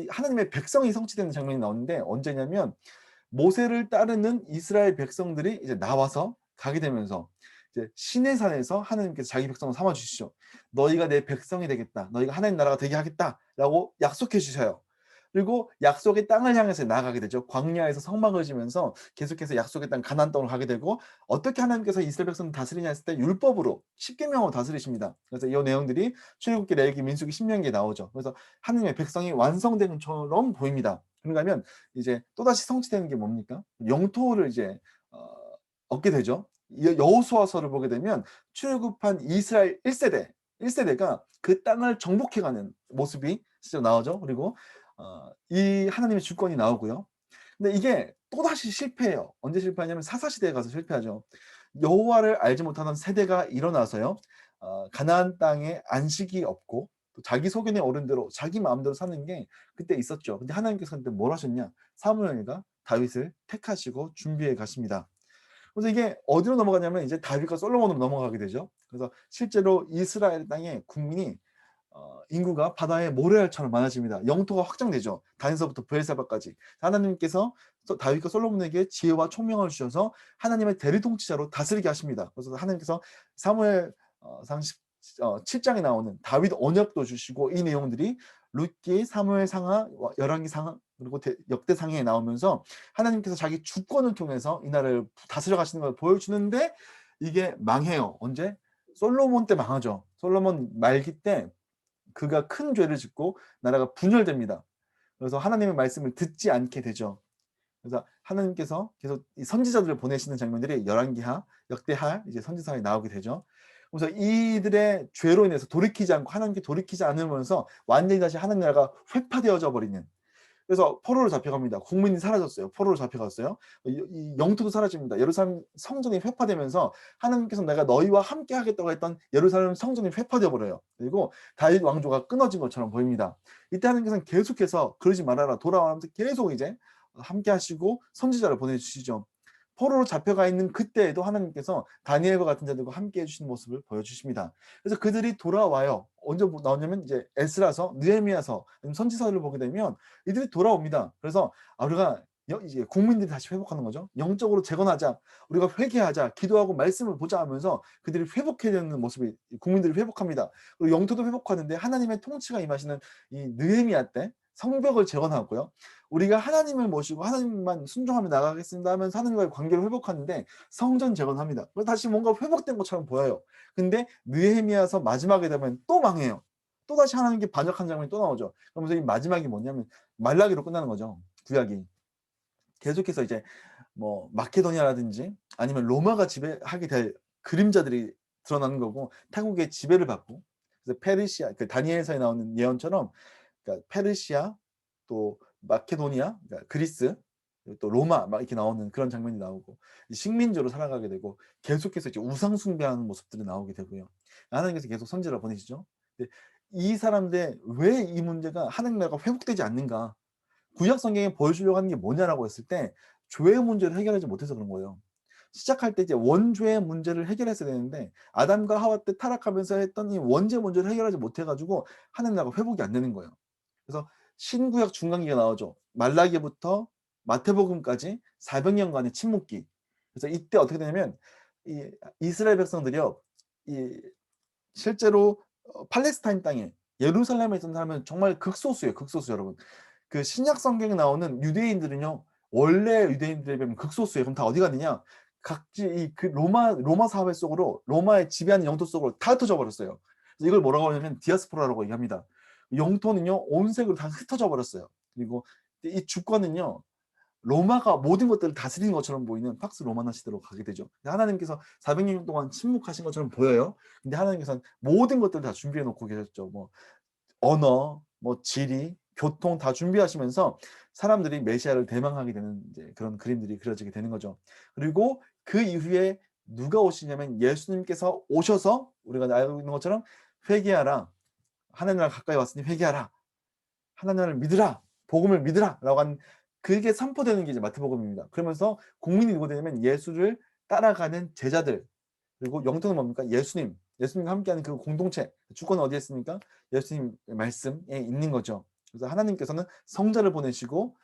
하나님의 백성이 성취되는 장면이 나오는데 언제냐면 모세를 따르는 이스라엘 백성들이 이제 나와서 가게 되면서 이제 시내산에서 하나님께서 자기 백성을 삼아 주시죠. 너희가 내 백성이 되겠다. 너희가 하나님 나라가 되게 하겠다라고 약속해 주셔요. 그리고 약속의 땅을 향해서 나아가게 되죠. 광야에서 성막을 지면서 계속해서 약속의 땅 가나안 땅으로 가게 되고 어떻게 하나님께서 이스라엘 백성을 다스리냐 했을 때 율법으로 십계명으로 다스리십니다. 그래서 이 내용들이 출애굽기, 레위기, 민수기, 신명기에 나오죠. 그래서 하나님의 백성이 완성된 것처럼 보입니다. 그런가 하면 이제 또다시 성취되는 게 뭡니까? 영토를 이제 얻게 되죠. 여호수아서를 보게 되면 출애굽한 이스라엘 1세대가 그 땅을 정복해가는 모습이 진짜 나오죠. 그리고 이 하나님의 주권이 나오고요. 근데 이게 또다시 실패해요. 언제 실패하냐면 사사시대에 가서 실패하죠. 여호와를 알지 못하는 세대가 일어나서요. 가나안 땅에 안식이 없고 또 자기 소견에 오른 대로 자기 마음대로 사는 게 그때 있었죠. 근데 하나님께서 그때 뭘 하셨냐? 사무엘과 다윗을 택하시고 준비해 가십니다. 그래서 이게 어디로 넘어가냐면 이제 다윗과 솔로몬으로 넘어가게 되죠. 그래서 실제로 이스라엘 땅의 국민이 인구가 바다의 모래알처럼 많아집니다. 영토가 확장되죠. 단에서부터 브엘사바까지. 하나님께서 다윗과 솔로몬에게 지혜와 총명을 주셔서 하나님의 대리 통치자로 다스리게 하십니다. 그래서 하나님께서 사무엘 상 7장에 나오는 다윗 언약도 주시고 이 내용들이 룻기, 사무엘 상하, 열왕기 상하 그리고 역대 상해에 나오면서 하나님께서 자기 주권을 통해서 이 나라를 다스려 가시는 걸 보여주는데 이게 망해요. 언제? 솔로몬 때 망하죠. 솔로몬 말기 때 그가 큰 죄를 짓고 나라가 분열됩니다. 그래서 하나님의 말씀을 듣지 않게 되죠. 그래서 하나님께서 계속 이 선지자들을 보내시는 장면들이 열왕기하, 역대하 이제 선지서에 나오게 되죠. 그래서 이들의 죄로 인해서 돌이키지 않고 하나님께 돌이키지 않으면서 완전히 다시 하나님 나라가 회파되어져 버리는. 그래서 포로로 잡혀갑니다. 국민이 사라졌어요. 포로로 잡혀갔어요. 이 영토도 사라집니다. 예루살렘 성전이 회파되면서 하나님께서 내가 너희와 함께 하겠다고 했던 예루살렘 성전이 회파되어 버려요. 그리고 다윗 왕조가 끊어진 것처럼 보입니다. 이때 하나님께서는 계속해서 그러지 말아라 돌아오면서 계속 이제 함께 하시고 선지자를 보내주시죠. 포로로 잡혀가 있는 그때에도 하나님께서 다니엘과 같은 자들과 함께 해주시는 모습을 보여주십니다. 그래서 그들이 돌아와요. 언제 나오냐면 이제 에스라서, 느헤미야서, 선지서를 보게 되면 이들이 돌아옵니다. 그래서 우리가 이제 국민들이 다시 회복하는 거죠. 영적으로 재건하자, 우리가 회개하자, 기도하고 말씀을 보자 하면서 그들이 회복해야 되는 모습이 국민들이 회복합니다. 그리고 영토도 회복하는데 하나님의 통치가 임하시는 이 느헤미야 때 성벽을 재건하고요. 우리가 하나님을 모시고 하나님만 순종하며 나가겠습니다 하면서 하나님과의 관계를 회복하는데 성전 재건합니다. 그래서 다시 뭔가 회복된 것처럼 보여요. 근데 느헤미야서 마지막에 되면 또 망해요. 또 다시 하나님께 반역한 장면이 또 나오죠. 그러면서 이 마지막이 뭐냐면 말라기로 끝나는 거죠. 구약이. 계속해서 이제 뭐 마케도니아라든지 아니면 로마가 지배하게 될 그림자들이 드러나는 거고 태국의 지배를 받고 그래서 페르시아, 그 다니엘서에 나오는 예언처럼 그러니까 페르시아 또 마케도니아, 그러니까 그리스, 또 로마 막 이렇게 나오는 그런 장면이 나오고 식민지로 살아가게 되고 계속해서 이제 우상 숭배하는 모습들이 나오게 되고요. 하나님께서 계속 선지자를 보내시죠. 근데 이 사람들 왜 이 문제가 하나님 나라가 회복되지 않는가? 구약 성경에 보여주려고 하는 게 뭐냐라고 했을 때 죄의 문제를 해결하지 못해서 그런 거예요. 시작할 때 이제 원죄의 문제를 해결했어야 되는데 아담과 하와 때 타락하면서 했던 이 원죄 문제를 해결하지 못해가지고 하나님 나라가 회복이 안 되는 거예요. 그래서 신구약 중간기가 나오죠. 말라기부터 마태복음까지 400년간의 침묵기. 그래서 이때 어떻게 되냐면 이 이스라엘 백성들이요, 이 실제로 팔레스타인 땅에 예루살렘에 있던 사람은 정말 극소수예요. 극소수 여러분. 그 신약 성경에 나오는 유대인들은요 원래 유대인들에 비하면 극소수예요. 그럼 다 어디 갔느냐? 각지 그 로마 사회 속으로 로마의 지배하는 영토 속으로 다 흩어져 버렸어요. 그래서 이걸 뭐라고 하냐면 디아스포라라고 얘기합니다. 영토는요 온 세계로 다 흩어져 버렸어요. 그리고 이 주권은요 로마가 모든 것들을 다스리는 것처럼 보이는 팍스 로마나 시대로 가게 되죠. 하나님께서 400년 동안 침묵하신 것처럼 보여요. 근데 하나님께서는 모든 것들을 다 준비해 놓고 계셨죠. 뭐 언어, 뭐 지리, 교통 다 준비하시면서 사람들이 메시아를 대망하게 되는 이제 그런 그림들이 그려지게 되는 거죠. 그리고 그 이후에 누가 오시냐면 예수님께서 오셔서 우리가 알고 있는 것처럼 회개하라. 하나님 나라 가까이 왔으니 회개하라. 하나님 나라를 믿으라. 복음을 믿으라. 라고 한 그게 선포되는 게 이제 마태복음입니다. 그러면서 국민이 누구 되냐면 예수를 따라가는 제자들. 그리고 영통은 뭡니까? 예수님과 함께하는 그 공동체. 주권은 어디에 있습니까? 예수님 말씀에 있는 거죠. 그래서 하나님께서는 성자를 보내시고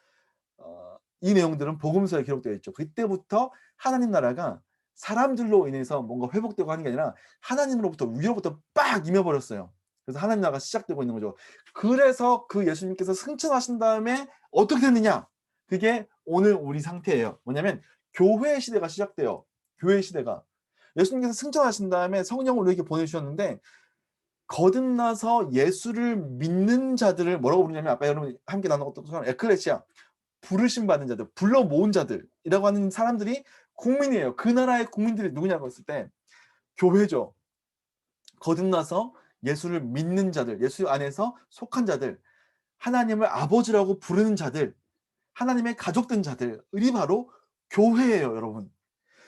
이 내용들은 복음서에 기록되어 있죠. 그때부터 하나님 나라가 사람들로 인해서 뭔가 회복되고 하는 게 아니라 하나님으로부터 위로부터 빡 임해버렸어요. 그래서 하나님 나라가 시작되고 있는 거죠. 그래서 그 예수님께서 승천하신 다음에 어떻게 됐느냐? 그게 오늘 우리 상태예요. 뭐냐면 교회 시대가 시작돼요. 교회 시대가. 예수님께서 승천하신 다음에 성령을 우리에게 보내주셨는데 거듭나서 예수를 믿는 자들을 뭐라고 부르냐면 아까 여러분 함께 나눈 것처럼 에클레시아, 부르심 받는 자들, 불러 모은 자들이라고 하는 사람들이 국민이에요. 그 나라의 국민들이 누구냐고 했을 때 교회죠. 거듭나서 예수를 믿는 자들, 예수 안에서 속한 자들, 하나님을 아버지라고 부르는 자들, 하나님의 가족된 자들이 바로 교회예요, 여러분.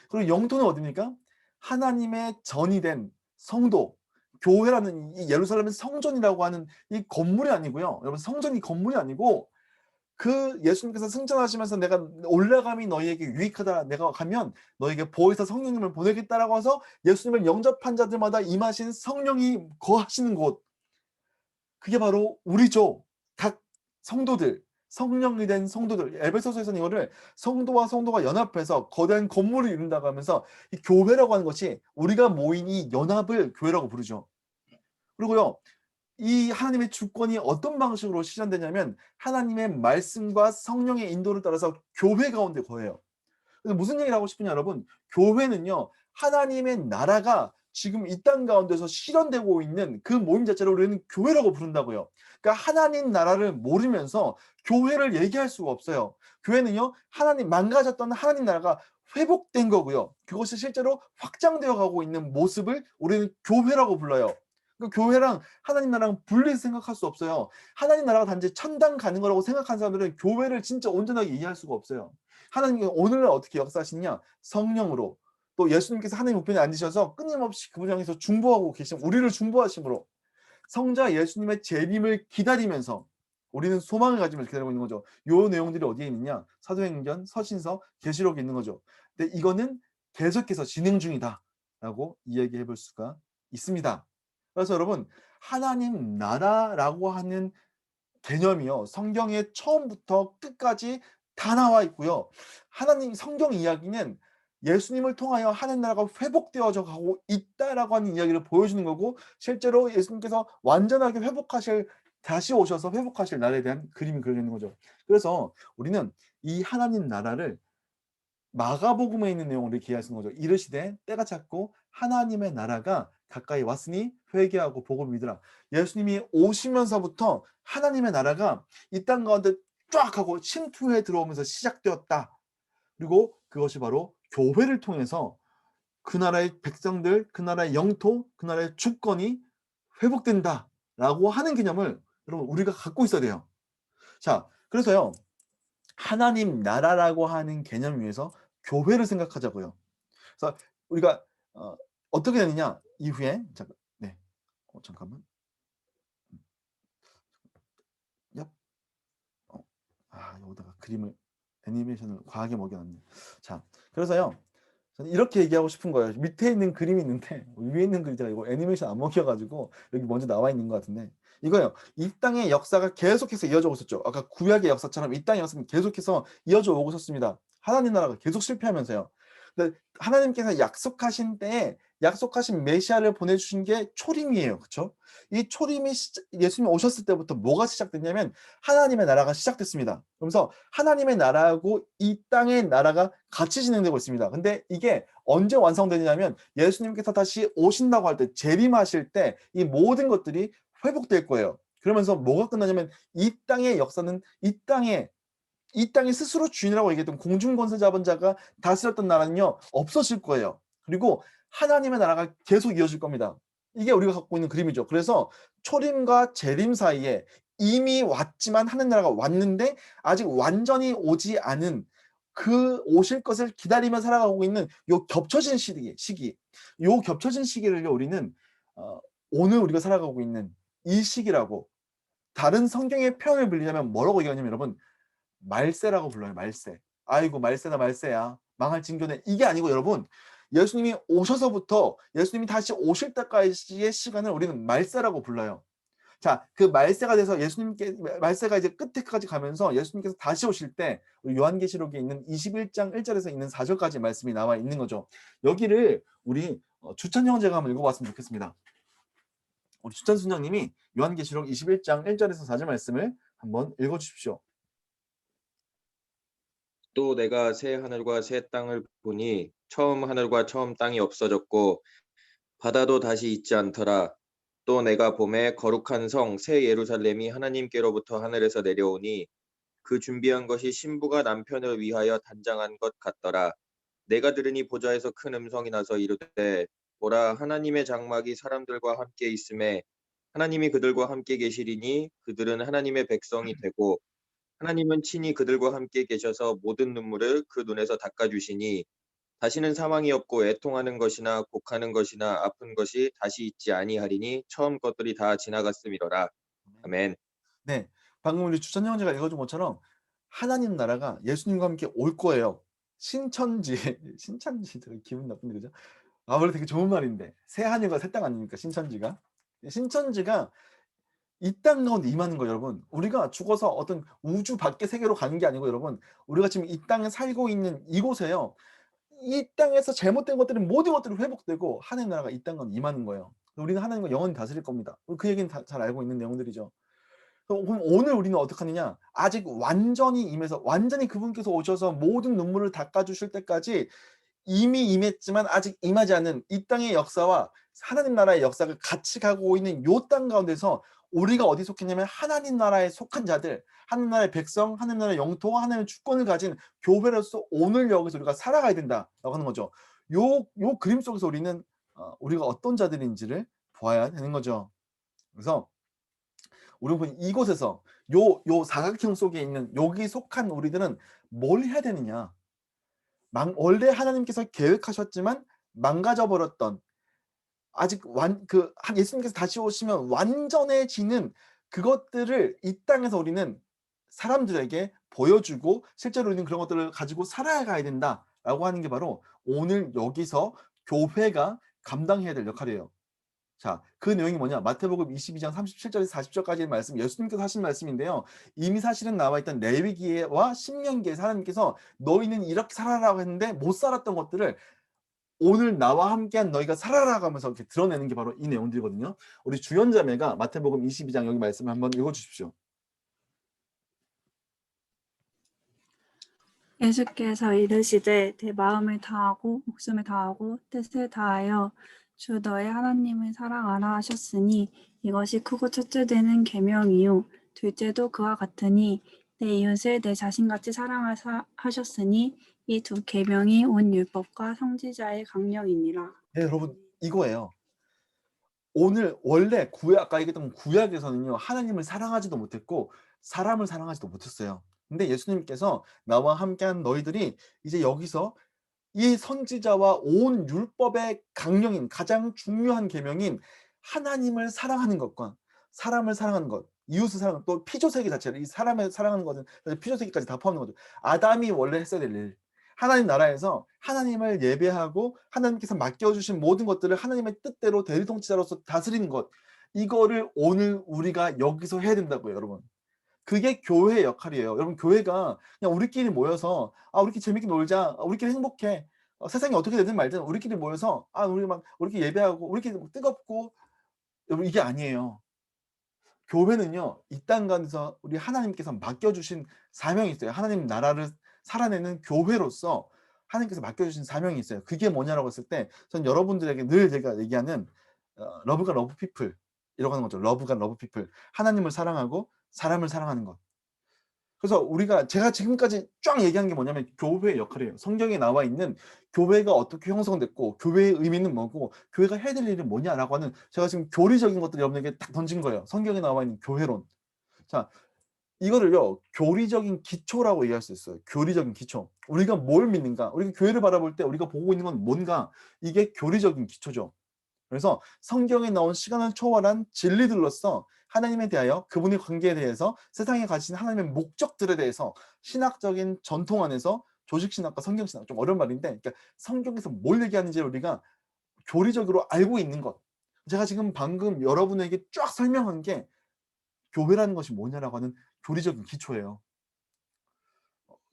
그리고 영토는 어디입니까? 하나님의 전이 된 성도, 교회라는 이 예루살렘의 성전이라고 하는 이 건물이 아니고요. 여러분 성전이 건물이 아니고 그 예수님께서 승천하시면서 내가 올라감이 너희에게 유익하다. 내가 가면 너에게 보혜사 성령님을 보내겠다라고 해서 예수님을 영접한 자들마다 임하신 성령이 거하시는 곳. 그게 바로 우리죠. 각 성도들, 성령이 된 성도들. 에베소서에서는 이거를 성도와 성도가 연합해서 거대한 건물을 이룬다고 하면서 이 교회라고 하는 것이 우리가 모인 이 연합을 교회라고 부르죠. 그리고요. 이 하나님의 주권이 어떤 방식으로 실현되냐면 하나님의 말씀과 성령의 인도를 따라서 교회 가운데 거해요. 그래서 무슨 얘기를 하고 싶으냐 여러분. 교회는요. 하나님의 나라가 지금 이 땅 가운데서 실현되고 있는 그 모임 자체를 우리는 교회라고 부른다고요. 그러니까 하나님 나라를 모르면서 교회를 얘기할 수가 없어요. 교회는요. 하나님 망가졌던 하나님 나라가 회복된 거고요. 그것이 실제로 확장되어 가고 있는 모습을 우리는 교회라고 불러요. 그 교회랑 하나님 나라랑 분리해서 생각할 수 없어요. 하나님 나라가 단지 천당 가는 거라고 생각하는 사람들은 교회를 진짜 온전하게 이해할 수가 없어요. 하나님이 오늘날 어떻게 역사하시느냐? 성령으로. 또 예수님께서 하나님 우편에 앉으셔서 끊임없이 그분 향해서 중보하고 계신 우리를 중보하심으로 성자 예수님의 재림을 기다리면서 우리는 소망을 가지면서 기다리고 있는 거죠. 요 내용들이 어디에 있느냐? 사도행전, 서신서, 계시록에 있는 거죠. 근데 이거는 계속해서 진행 중이다라고 이야기해 볼 수가 있습니다. 그래서 여러분 하나님 나라라고 하는 개념이요. 성경에 처음부터 끝까지 다 나와 있고요. 하나님 성경 이야기는 예수님을 통하여 하나님 나라가 회복되어져 가고 있다라고 하는 이야기를 보여주는 거고 실제로 예수님께서 완전하게 회복하실 다시 오셔서 회복하실 나라에 대한 그림이 그려져 있는 거죠. 그래서 우리는 이 하나님 나라를 마가복음에 있는 내용을 이해할 수 있는 거죠. 이르시되 때가 찼고 하나님의 나라가 가까이 왔으니 회개하고 복음을 믿으라. 예수님이 오시면서부터 하나님의 나라가 이 땅 가운데 쫙 하고 침투해 들어오면서 시작되었다. 그리고 그것이 바로 교회를 통해서 그 나라의 백성들, 그 나라의 영토, 그 나라의 주권이 회복된다라고 하는 개념을 여러분 우리가 갖고 있어야 돼요. 자, 그래서요. 하나님 나라라고 하는 개념 위에서 교회를 생각하자고요. 그래서 우리가 어떻게 되느냐 이후에 잠깐만 여기다가 그림을 애니메이션을 과하게 먹여놨네. 자, 그래서요 저는 이렇게 얘기하고 싶은 거예요. 밑에 있는 그림이 있는데 위에 있는 그림이 이거 애니메이션 안 먹혀가지고 여기 먼저 나와 있는 것 같은데 이거요. 이 땅의 역사가 계속해서 이어져 오고 있었죠. 아까 구약의 역사처럼 이 땅의 역사는 계속해서 이어져 오고 있었습니다. 하나님 나라가 계속 실패하면서요. 근데 하나님께서 약속하신 때에 약속하신 메시아를 보내주신 게 초림이에요. 그렇죠? 이 초림이 예수님 오셨을 때부터 뭐가 시작됐냐면 하나님의 나라가 시작됐습니다. 그러면서 하나님의 나라하고 이 땅의 나라가 같이 진행되고 있습니다. 근데 이게 언제 완성되냐면 예수님께서 다시 오신다고 할 때 재림하실 때 이 모든 것들이 회복될 거예요. 그러면서 뭐가 끝나냐면 이 땅의 역사는 이 땅에 스스로 주인이라고 얘기했던 공중권세 잡은 자가 다스렸던 나라는요 없어질 거예요. 그리고 하나님의 나라가 계속 이어질 겁니다. 이게 우리가 갖고 있는 그림이죠. 그래서 초림과 재림 사이에 이미 왔지만 하나님 나라가 왔는데 아직 완전히 오지 않은 그 오실 것을 기다리며 살아가고 있는 요 겹쳐진 시기, 요 겹쳐진 시기를 우리는 오늘 우리가 살아가고 있는 이 시기라고, 다른 성경의 표현을 빌리자면 뭐라고 얘기하냐면 여러분, 말세라고 불러요. 말세. 아이고 말세다 말세야, 망할 징조네, 이게 아니고 여러분, 예수님이 오셔서부터 예수님이 다시 오실 때까지의 시간을 우리는 말세라고 불러요. 자, 그 말세가 돼서 말세가 이제 끝에까지 가면서 예수님께서 다시 오실 때 우리 요한계시록에 있는 21장 1절에서 있는 4절까지 말씀이 나와 있는 거죠. 여기를 우리 주찬 형제가 한번 읽어봤으면 좋겠습니다. 우리 주찬 순장님이 요한계시록 21장 1절에서 4절 말씀을 한번 읽어주십시오. 또 내가 새 하늘과 새 땅을 보니 처음 하늘과 처음 땅이 없어졌고 바다도 다시 있지 않더라. 또 내가 보매 거룩한 성 새 예루살렘이 하나님께로부터 하늘에서 내려오니 그 준비한 것이 신부가 남편을 위하여 단장한 것 같더라. 내가 들으니 보좌에서 큰 음성이 나서 이르되 보라, 하나님의 장막이 사람들과 함께 있음에 하나님이 그들과 함께 계시리니 그들은 하나님의 백성이 되고 하나님은 친히 그들과 함께 계셔서 모든 눈물을 그 눈에서 닦아주시니 다시는 사망이 없고 애통하는 것이나 곡하는 것이나 아픈 것이 다시 있지 아니하리니 처음 것들이 다 지나갔음이로라. 아멘. 네, 방금 우리 주찬 형제가 읽어준 것처럼 하나님 나라가 예수님과 함께 올 거예요. 신천지 신천지 되게 기분 나쁜데, 그죠? 원래 되게 좋은 말인데, 새 하늘과 새 땅 아닙니까? 신천지가 이 땅 가운데 임하는 거예요. 여러분, 우리가 죽어서 어떤 우주 밖의 세계로 가는 게 아니고, 여러분, 우리가 지금 이 땅에 살고 있는 이곳에요, 이 땅에서 잘못된 것들은 모든 것들이 회복되고 하나님 나라가 이 땅 가운데 임하는 거예요. 우리는 하나님과 영원히 다스릴 겁니다. 그 얘기는 잘 알고 있는 내용들이죠. 그럼 오늘 우리는 어떻게 하느냐? 아직 완전히 임해서, 완전히 그분께서 오셔서 모든 눈물을 닦아주실 때까지 이미 임했지만 아직 임하지 않은 이 땅의 역사와 하나님 나라의 역사가 같이 가고 있는 요 땅 가운데서 우리가 어디 속했냐면 하나님 나라에 속한 자들, 하나님 나라의 백성, 하나님 나라의 영토, 하나님의 주권을 가진 교회로서 오늘 여기서 우리가 살아가야 된다라고 하는 거죠. 요 그림 속에서 우리는 우리가 어떤 자들인지를 보아야 되는 거죠. 그래서 우리는 이곳에서 요 사각형 속에 있는 여기 속한 우리들은 뭘 해야 되느냐? 원래 하나님께서 계획하셨지만 망가져 버렸던, 아직 예수님께서 다시 오시면 완전해지는 그것들을 이 땅에서 우리는 사람들에게 보여주고 실제로 우리는 그런 것들을 가지고 살아가야 된다라고 하는 게 바로 오늘 여기서 교회가 감당해야 될 역할이에요. 자, 그 내용이 뭐냐? 마태복음 22장 37절에서 40절까지의 말씀, 예수님께서 하신 말씀인데요. 이미 사실은 나와 있던 레위기와 신명기에서 하나님께서 너희는 이렇게 살아라고 했는데 못 살았던 것들을 오늘 나와 함께한 너희가 살아라고 하면서 이렇게 드러내는 게 바로 이 내용들이거든요. 우리 주연자매가 마태복음 22장 여기 말씀을 한번 읽어주십시오. 예수께서 이르시되 내 마음을 다하고 목숨을 다하고 뜻을 다하여 주 너의 하나님을 사랑하라 하셨으니 이것이 크고 첫째 되는 계명이요 둘째도 그와 같으니 내 이웃을 내 자신같이 사랑하사 하셨으니 이 두 계명이 온 율법과 선지자의 강령이니라. 네, 여러분, 이거예요. 오늘 원래 아까 얘기했던 구약에서는요, 하나님을 사랑하지도 못했고 사람을 사랑하지도 못했어요. 근데 예수님께서 나와 함께한 너희들이 이제 여기서 이 선지자와 온 율법의 강령인, 가장 중요한 계명인 하나님을 사랑하는 것과 사람을 사랑하는 것, 이웃을 사랑하는, 또 피조세계 자체를, 이 사람을 사랑하는 것은 피조세계까지 다 포함하는 거죠. 아담이 원래 했어야 될 일, 하나님 나라에서 하나님을 예배하고 하나님께서 맡겨주신 모든 것들을 하나님의 뜻대로 대리통치자로서 다스리는 것, 이거를 오늘 우리가 여기서 해야 된다고요, 여러분. 그게 교회의 역할이에요. 여러분, 교회가 그냥 우리끼리 모여서 우리끼리 재밌게 놀자, 우리끼리 행복해, 세상이 어떻게 되든 말든 우리끼리 모여서 우리끼리 예배하고 우리끼리 뜨겁고, 여러분, 이게 아니에요. 교회는요, 이 땅 가운데서 우리 하나님께서 맡겨주신 사명이 있어요. 하나님 나라를 살아내는 교회로서 하나님께서 맡겨주신 사명이 있어요. 그게 뭐냐라고 했을 때, 전 여러분들에게 늘 제가 얘기하는 러브가 러브 피플, 이라고 하는 거죠. 러브가 러브 피플, 하나님을 사랑하고 사람을 사랑하는 것. 그래서 제가 지금까지 쫙 얘기한 게 뭐냐면 교회의 역할이에요. 성경에 나와 있는 교회가 어떻게 형성됐고 교회의 의미는 뭐고 교회가 해야 될 일은 뭐냐라고 하는, 제가 지금 교리적인 것들 여러분에게 딱 던진 거예요. 성경에 나와 있는 교회론. 자, 이거를요 교리적인 기초라고 얘기할 수 있어요. 교리적인 기초. 우리가 뭘 믿는가? 우리가 교회를 바라볼 때 우리가 보고 있는 건 뭔가? 이게 교리적인 기초죠. 그래서 성경에 나온 시간을 초월한 진리들로서 하나님에 대하여 그분의 관계에 대해서 세상에 가진 하나님의 목적들에 대해서 신학적인 전통 안에서 조직신학과 성경신학 좀 어려운 말인데 그러니까 성경에서 뭘 얘기하는지 우리가 교리적으로 알고 있는 것. 제가 지금 방금 여러분에게 쫙 설명한 게 교회라는 것이 뭐냐라고 하는 교리적인 기초예요.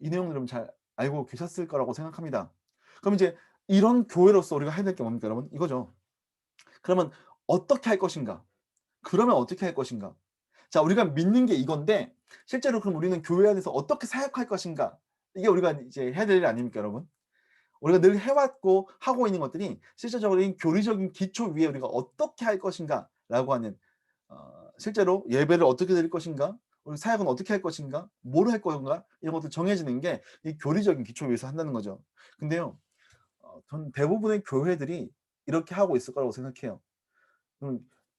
이 내용을 좀 잘 알고 계셨을 거라고 생각합니다. 그럼 이제 이런 교회로서 우리가 해야 될 게 뭡니까 여러분? 이거죠. 그러면 어떻게 할 것인가? 그러면 어떻게 할 것인가? 자, 우리가 믿는 게 이건데 실제로 그럼 우리는 교회 안에서 어떻게 사역할 것인가? 이게 우리가 이제 해야 될 일 아닙니까, 여러분? 우리가 늘 해왔고 하고 있는 것들이 실제적으로 이 교리적인 기초 위에 우리가 어떻게 할 것인가라고 하는 실제로 예배를 어떻게 드릴 것인가? 우리 사역은 어떻게 할 것인가? 뭘 할 건가? 이런 것들 정해지는 게 이 교리적인 기초 위에서 한다는 거죠. 근데요, 전 대부분의 교회들이 이렇게 하고 있을 거라고 생각해요.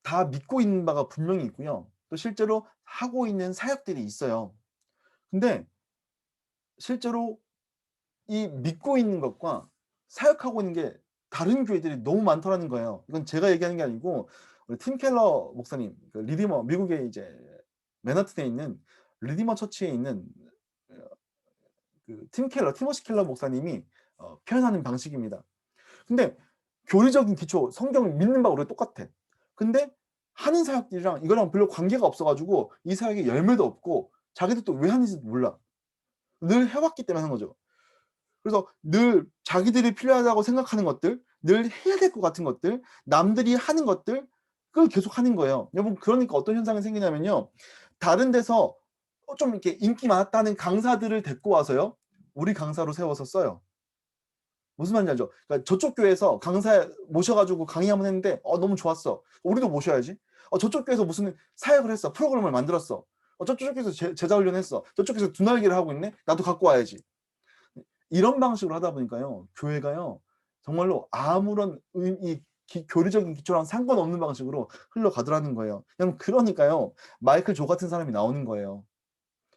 다 믿고 있는 바가 분명히 있고요. 또 실제로 하고 있는 사역들이 있어요. 근데 실제로 이 믿고 있는 것과 사역하고 있는 게 다른 교회들이 너무 많더라는 거예요. 이건 제가 얘기하는 게 아니고 우리 팀 켈러 목사님, 그 리디머 미국의 이제 맨하튼에 있는 리디머 처치에 있는 그 팀 켈러, 티모시 켈러 목사님이 표현하는 방식입니다. 근데 교리적인 기초, 성경을 믿는 바가 우리가 똑같아. 근데 하는 사역들이랑 이거랑 별로 관계가 없어가지고 이 사역에 열매도 없고 자기도 또 왜 하는지도 몰라. 늘 해왔기 때문에 하는 거죠. 그래서 늘 자기들이 필요하다고 생각하는 것들, 늘 해야 될 것 같은 것들, 남들이 하는 것들, 그걸 계속 하는 거예요. 여러분, 그러니까 어떤 현상이 생기냐면요. 다른 데서 좀 이렇게 인기 많았다는 강사들을 데리고 와서요. 우리 강사로 세워서 써요. 무슨 말인지 알죠? 그러니까 저쪽 교회에서 강사 모셔가지고 강의 한번 했는데 너무 좋았어. 우리도 모셔야지. 저쪽 교회에서 무슨 사역을 했어. 프로그램을 만들었어. 저쪽 교회에서 제자 훈련했어. 저쪽에서 두날개를 하고 있네. 나도 갖고 와야지. 이런 방식으로 하다 보니까요. 교회가요. 정말로 아무런 교리적인 기초랑 상관없는 방식으로 흘러가더라는 거예요. 그러니까요. 마이클 조 같은 사람이 나오는 거예요.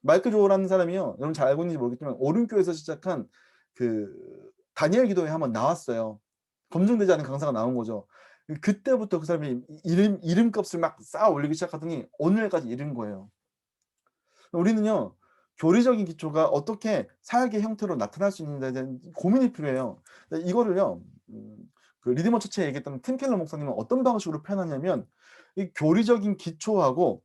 마이클 조라는 사람이요. 여러분 잘 알고 있는지 모르겠지만 오른교에서 시작한 그 다니엘 기도에 한번 나왔어요. 검증되지 않은 강사가 나온 거죠. 그때부터 그 사람이 이름값을 막 쌓아 올리기 시작하더니 오늘까지 이른 거예요. 우리는요. 교리적인 기초가 어떻게 사역의 형태로 나타날 수 있는지에 대한 고민이 필요해요. 이거를요. 그 리디머 처치에 얘기했던 팀 켈러 목사님은 어떤 방식으로 표현하냐면 이 교리적인 기초하고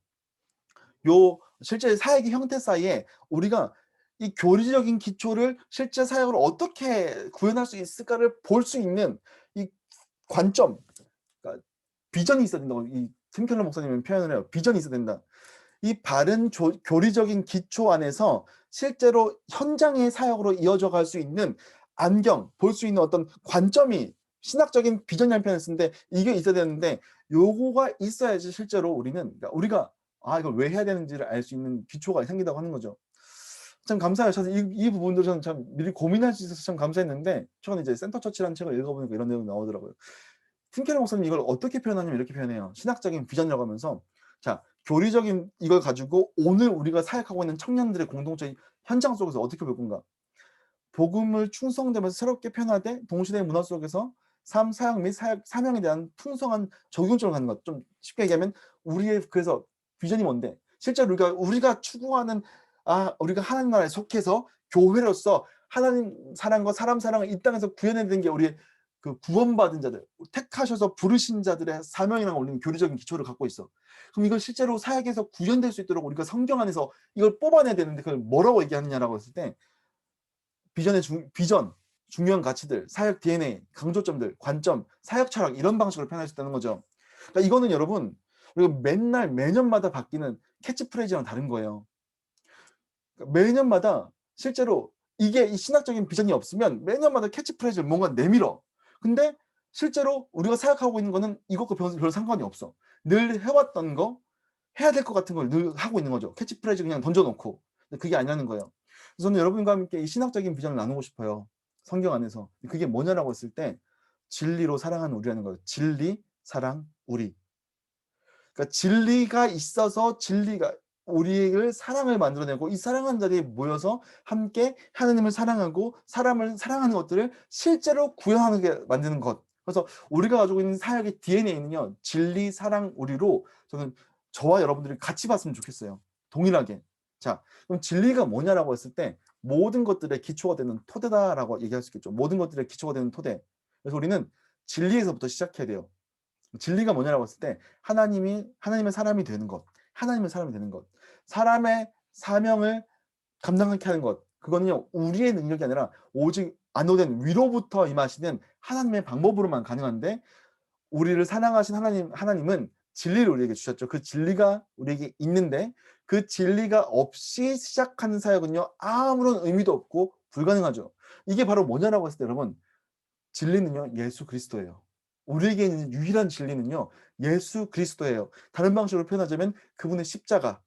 요 실제 사역의 형태 사이에 우리가 이 교리적인 기초를 실제 사역으로 어떻게 구현할 수 있을까를 볼 수 있는 이 관점, 그러니까 비전이 있어야 된다고 이 팀 켈러 목사님은 표현을 해요. 비전이 있어야 된다. 이 바른 교리적인 기초 안에서 실제로 현장의 사역으로 이어져 갈 수 있는 안경, 볼 수 있는 어떤 관점이 신학적인 비전이라는 표현을 쓰는데 이게 있어야 되는데 요거가 있어야지 실제로 그러니까 우리가 이걸 왜 해야 되는지를 알 수 있는 기초가 생긴다고 하는 거죠. 참 감사해요. 저는 이 부분도 저는 참 미리 고민할 수 있어서 참 감사했는데 최근에 이제 센터 처치라는 책을 읽어보니까 이런 내용이 나오더라고요. 팀켈러 목사님 이걸 어떻게 표현하냐면 이렇게 표현해요. 신학적인 비전이라고 하면서 자 교리적인 이걸 가지고 오늘 우리가 사역하고 있는 청년들의 공동체 현장 속에서 어떻게 볼 건가? 복음을 충성되면서 새롭게 표현하되 동시대 문화 속에서 삶, 사역 및 사명에 대한 풍성한 적용점을 갖는 것. 좀 쉽게 얘기하면 우리의 그래서 비전이 뭔데? 실제로 우리가 추구하는 우리가 하나님 나라에 속해서 교회로서 하나님 사랑과 사람 사랑을 이 땅에서 구현해낸 게 우리의 그 구원받은 자들, 택하셔서 부르신 자들의 사명이라는 우리는 교리적인 기초를 갖고 있어. 그럼 이걸 실제로 사역에서 구현될 수 있도록 우리가 성경 안에서 이걸 뽑아내야 되는데 그걸 뭐라고 얘기하느냐라고 했을 때 비전, 중요한 가치들, 사역 DNA, 강조점들, 관점, 사역 철학 이런 방식으로 표현할 수 있다는 거죠. 그러니까 이거는 여러분 우리가 매년마다 바뀌는 캐치프레이즈랑 다른 거예요. 그러니까 매년마다 실제로 이게 이 신학적인 비전이 없으면 매년마다 캐치프레이즈를 뭔가 내밀어. 근데 실제로 우리가 생각하고 있는 거는 이것과 별 상관이 없어. 늘 해왔던 거, 해야 될 것 같은 걸 늘 하고 있는 거죠. 캐치프레이즈 그냥 던져놓고. 근데 그게 아니라는 거예요. 그래서 저는 여러분과 함께 이 신학적인 비전을 나누고 싶어요. 성경 안에서. 그게 뭐냐라고 했을 때 진리로 사랑하는 우리라는 거예요. 진리, 사랑, 우리. 그러니까 진리가 있어서 진리가 우리를 사랑을 만들어내고 이 사랑하는 자리에 모여서 함께 하나님을 사랑하고 사람을 사랑하는 것들을 실제로 구현하게 만드는 것. 그래서 우리가 가지고 있는 사역의 DNA는요. 진리, 사랑, 우리로 저는 저와 여러분들이 같이 봤으면 좋겠어요. 동일하게. 자, 그럼 진리가 뭐냐라고 했을 때 모든 것들의 기초가 되는 토대다라고 얘기할 수 있겠죠. 모든 것들의 기초가 되는 토대. 그래서 우리는 진리에서부터 시작해야 돼요. 진리가 뭐냐라고 했을 때 하나님의 사람이 되는 것. 하나님의 사람이 되는 것. 사람의 사명을 감당하게 하는 것. 그거는요. 우리의 능력이 아니라 오직 안도된 위로부터 임하시는 하나님의 방법으로만 가능한데 우리를 사랑하신 하나님은 진리를 우리에게 주셨죠. 그 진리가 우리에게 있는데 그 진리가 없이 시작하는 사역은요. 아무런 의미도 없고 불가능하죠. 이게 바로 뭐냐라고 했을 때 여러분 진리는요. 예수 그리스도예요. 우리에게 있는 유일한 진리는요. 예수 그리스도예요. 다른 방식으로 표현하자면 그분의 십자가,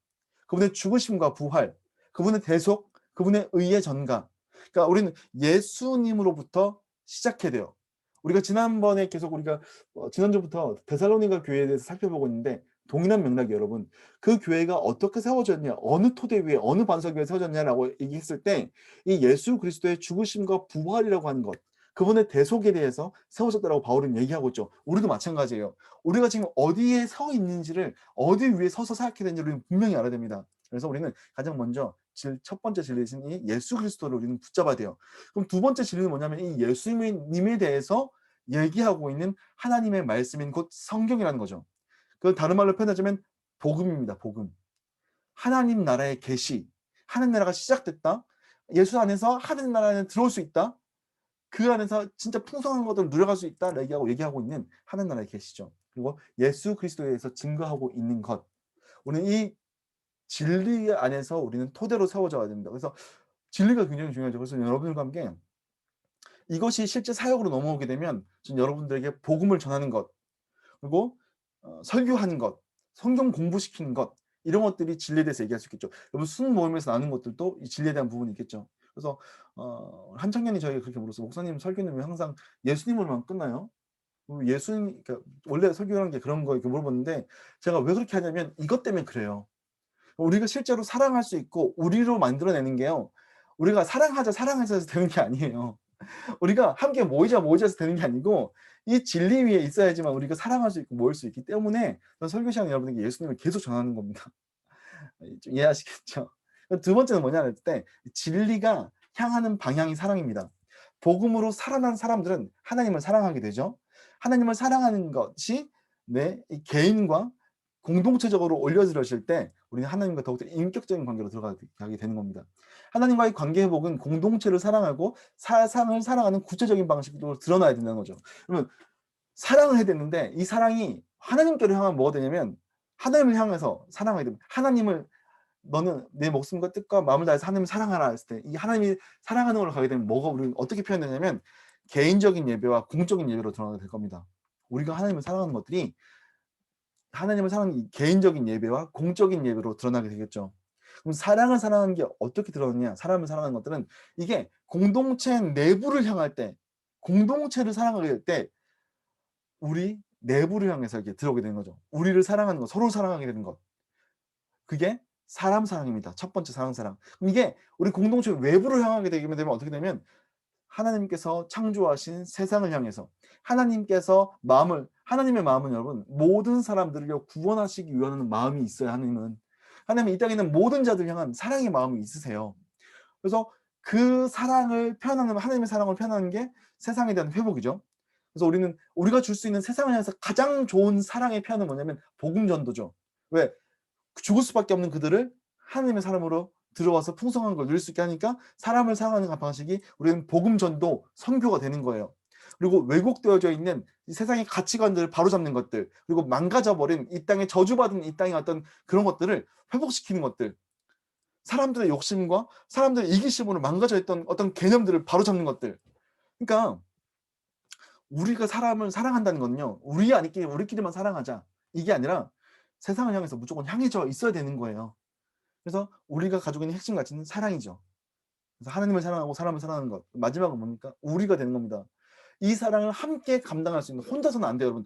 그분의 죽으심과 부활, 그분의 대속, 그분의 의의 전가. 그러니까 우리는 예수님으로부터 시작해야 돼요. 우리가 지난번에 계속 우리가 지난주부터 데살로니가 교회에 대해서 살펴보고 있는데 동일한 맥락이 여러분 그 교회가 어떻게 세워졌냐 어느 토대 위에 어느 반석 위에 세워졌냐라고 얘기했을 때 이 예수 그리스도의 죽으심과 부활이라고 하는 것 그분의 대속에 대해서 세워졌다라고 바울은 얘기하고 있죠. 우리도 마찬가지예요. 우리가 지금 어디에 서 있는지를 어디 위에 서서 생각해야 되는지 우리는 분명히 알아야 됩니다. 그래서 우리는 가장 먼저 첫 번째 진리이신 이 예수 그리스도를 우리는 붙잡아야 돼요. 그럼 두 번째 진리는 뭐냐면 이 예수님에 대해서 얘기하고 있는 하나님의 말씀인 곧 성경이라는 거죠. 그 다른 말로 표현하자면 복음입니다. 복음. 하나님 나라의 계시. 하나님 나라가 시작됐다. 예수 안에서 하나님 나라에 들어올 수 있다. 그 안에서 진짜 풍성한 것들을 누려갈 수 있다 얘기하고 있는 하나님 나라의 계시죠. 그리고 예수 그리스도에 대해서 증거하고 있는 것. 우리는 이 진리 안에서 우리는 토대로 세워져야 됩니다. 그래서 진리가 굉장히 중요하죠. 그래서 여러분들과 함께 이것이 실제 사역으로 넘어오게 되면 전 여러분들에게 복음을 전하는 것 그리고 설교하는 것, 성경 공부시키는 것 이런 것들이 진리에 대해서 얘기할 수 있겠죠. 여러분 순 모임에서 나눈 것들도 이 진리에 대한 부분이 있겠죠. 그래서 한 청년이 저에게 그렇게 물었어요. 목사님 설교는 왜 항상 예수님으로만 끝나요? 예수님 그러니까 원래 설교라는 게 그런 거 이렇게 물어봤는데 제가 왜 그렇게 하냐면 이것 때문에 그래요. 우리가 실제로 사랑할 수 있고 우리로 만들어내는 게요. 우리가 사랑해서 되는 게 아니에요. 우리가 함께 모이자서 되는 게 아니고 이 진리 위에 있어야지만 우리가 사랑할 수 있고 모일 수 있기 때문에 설교 시간에 여러분에게 예수님을 계속 전하는 겁니다. 좀 이해하시겠죠? 두 번째는 뭐냐 할 때 진리가 향하는 방향이 사랑입니다. 복음으로 살아난 사람들은 하나님을 사랑하게 되죠. 하나님을 사랑하는 것이 이 개인과 공동체적으로 올려드렸을 때 우리는 하나님과 더욱더 인격적인 관계로 들어가게 되는 겁니다. 하나님과의 관계 회복은 공동체를 사랑하고 사상을 사랑하는 구체적인 방식으로 드러나야 된다는 거죠. 그러면 사랑을 해야 되는데 이 사랑이 하나님께로 향하면 뭐가 되냐면 하나님을 향해서 사랑하게 됩니다. 하나님을 너는 내 목숨과 뜻과 마음을 다해서 하나님을 사랑하라 했을 때 이 하나님이 사랑하는 걸로 가게 되면 뭐가 우리는 어떻게 표현되냐면 개인적인 예배와 공적인 예배로 드러나게 될 겁니다. 우리가 하나님을 사랑하는 것들이 하나님을 사랑하는 개인적인 예배와 공적인 예배로 드러나게 되겠죠. 그럼 사랑을 사랑하는 게 어떻게 드러나느냐? 사람을 사랑하는 것들은 이게 공동체 내부를 향할 때, 공동체를 사랑하게 될 때 우리 내부를 향해서 이렇게 들어오게 되는 거죠. 우리를 사랑하는 것, 서로 사랑하게 되는 것. 그게 사람 사랑입니다. 첫 번째 사랑. 그럼 이게 우리 공동체 외부를 향하게 되면 어떻게 되면 하나님께서 창조하신 세상을 향해서 하나님께서 하나님의 마음은 여러분 모든 사람들을 구원하시기 위한 마음이 있어요. 하나님은 이 땅에 있는 모든 자들 향한 사랑의 마음이 있으세요. 그래서 그 사랑을 표현하는 하나님의 사랑을 표현하는 게 세상에 대한 회복이죠. 그래서 우리가 줄 수 있는 세상을 향해서 가장 좋은 사랑의 표현은 뭐냐면 복음 전도죠. 왜? 죽을 수밖에 없는 그들을 하나님의 사람으로 들어와서 풍성한 걸 누릴 수 있게 하니까 사람을 사랑하는 방식이 우리는 복음 전도 선교가 되는 거예요. 그리고 왜곡되어져 있는 이 세상의 가치관들을 바로잡는 것들 그리고 망가져버린 이 땅에 저주받은 이 땅의 어떤 그런 것들을 회복시키는 것들 사람들의 욕심과 사람들의 이기심으로 망가져 있던 어떤 개념들을 바로잡는 것들 그러니까 우리가 사람을 사랑한다는 건요 우리끼리만 사랑하자 이게 아니라 세상을 향해서 무조건 향해져 있어야 되는 거예요. 그래서 우리가 가지고 있는 핵심 가치는 사랑이죠. 그래서 하나님을 사랑하고 사람을 사랑하는 것. 마지막은 뭡니까? 우리가 되는 겁니다. 이 사랑을 함께 감당할 수 있는 혼자서는 안 돼요, 여러분.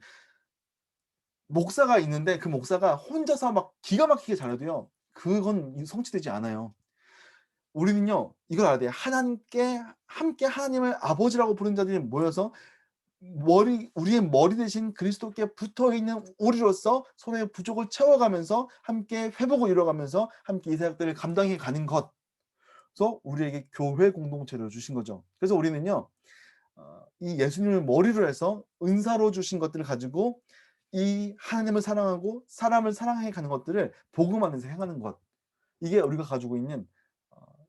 목사가 있는데 그 목사가 혼자서 막 기가 막히게 잘해도요. 그건 성취되지 않아요. 우리는요, 이걸 알아야 돼요. 하나님께 함께 하나님을 아버지라고 부르는 자들이 모여서 우리의 머리 대신 그리스도께 붙어 있는 우리로서 손의 부족을 채워가면서 함께 회복을 이뤄가면서 함께 이 사역들을 감당해 가는 것. 그래서 우리에게 교회 공동체를 주신 거죠. 그래서 우리는요, 이 예수님을 머리로 해서 은사로 주신 것들을 가지고 이 하나님을 사랑하고 사람을 사랑해 가는 것들을 복음 안에서 행하는 것. 이게 우리가 가지고 있는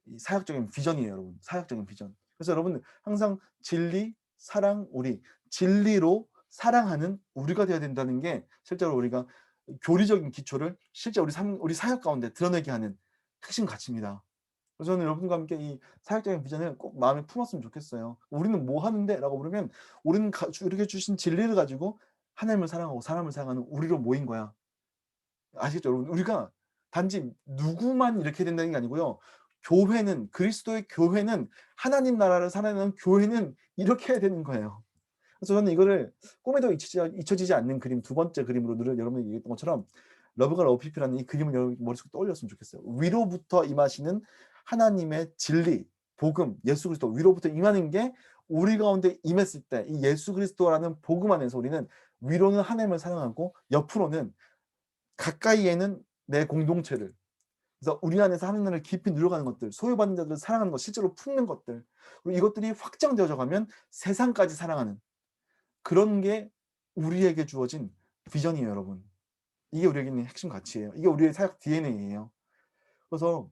이 사역적인 비전이에요, 여러분. 사역적인 비전. 그래서 여러분 항상 진리, 사랑, 우리 진리로 사랑하는 우리가 되어야 된다는 게 실제로 우리가 교리적인 기초를 실제 우리 사역 가운데 드러내게 하는 핵심 가치입니다. 그래서 저는 여러분과 함께 이 사역적인 비전을 꼭 마음에 품었으면 좋겠어요. 우리는 뭐 하는데? 라고 물으면 우리는 이렇게 주신 진리를 가지고 하나님을 사랑하고 사람을 사랑하는 우리로 모인 거야. 아시겠죠, 여러분? 우리가 단지 누구만 이렇게 된다는 게 아니고요. 교회는, 그리스도의 교회는, 하나님 나라를 살아내는 교회는 이렇게 해야 되는 거예요. 그래서 저는 이거를 꿈에도 잊혀지지 않는 그림, 두 번째 그림으로 늘 여러분이 얘기했던 것처럼 러브가 러브피피라는 이 그림을 여러분 머릿속에 떠올렸으면 좋겠어요. 위로부터 임하시는 하나님의 진리, 복음, 예수 그리스도 위로부터 임하는 게 우리 가운데 임했을 때 이 예수 그리스도라는 복음 안에서 우리는 위로는 하나님을 사랑하고 옆으로는 가까이에는 내 공동체를, 그래서 우리 안에서 하나님을 깊이 누려가는 것들, 소유받는 자들을 사랑하는 것, 실제로 품는 것들, 그리고 이것들이 확장되어져 가면 세상까지 사랑하는 그런 게 우리에게 주어진 비전이에요, 여러분. 이게 우리에게 있는 핵심 가치예요. 이게 우리의 사역 DNA예요. 그래서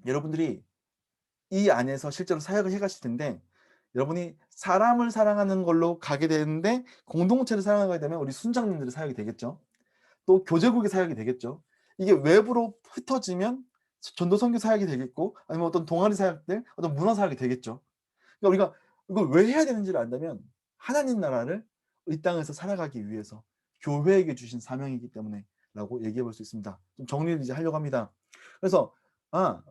여러분들이 이 안에서 실제로 사역을 해가실 텐데 여러분이 사람을 사랑하는 걸로 가게 되는데 공동체를 사랑하게 되면 우리 순장님들의 사역이 되겠죠. 또 교제국의 사역이 되겠죠. 이게 외부로 흩어지면 전도 선교 사역이 되겠고 아니면 어떤 동아리 사역들, 어떤 문화 사역이 되겠죠. 그러니까 우리가 이걸 왜 해야 되는지를 안다면 하나님 나라를 이 땅에서 살아가기 위해서 교회에게 주신 사명이기 때문에 라고 얘기해 볼 수 있습니다. 좀 정리를 이제 하려고 합니다. 그래서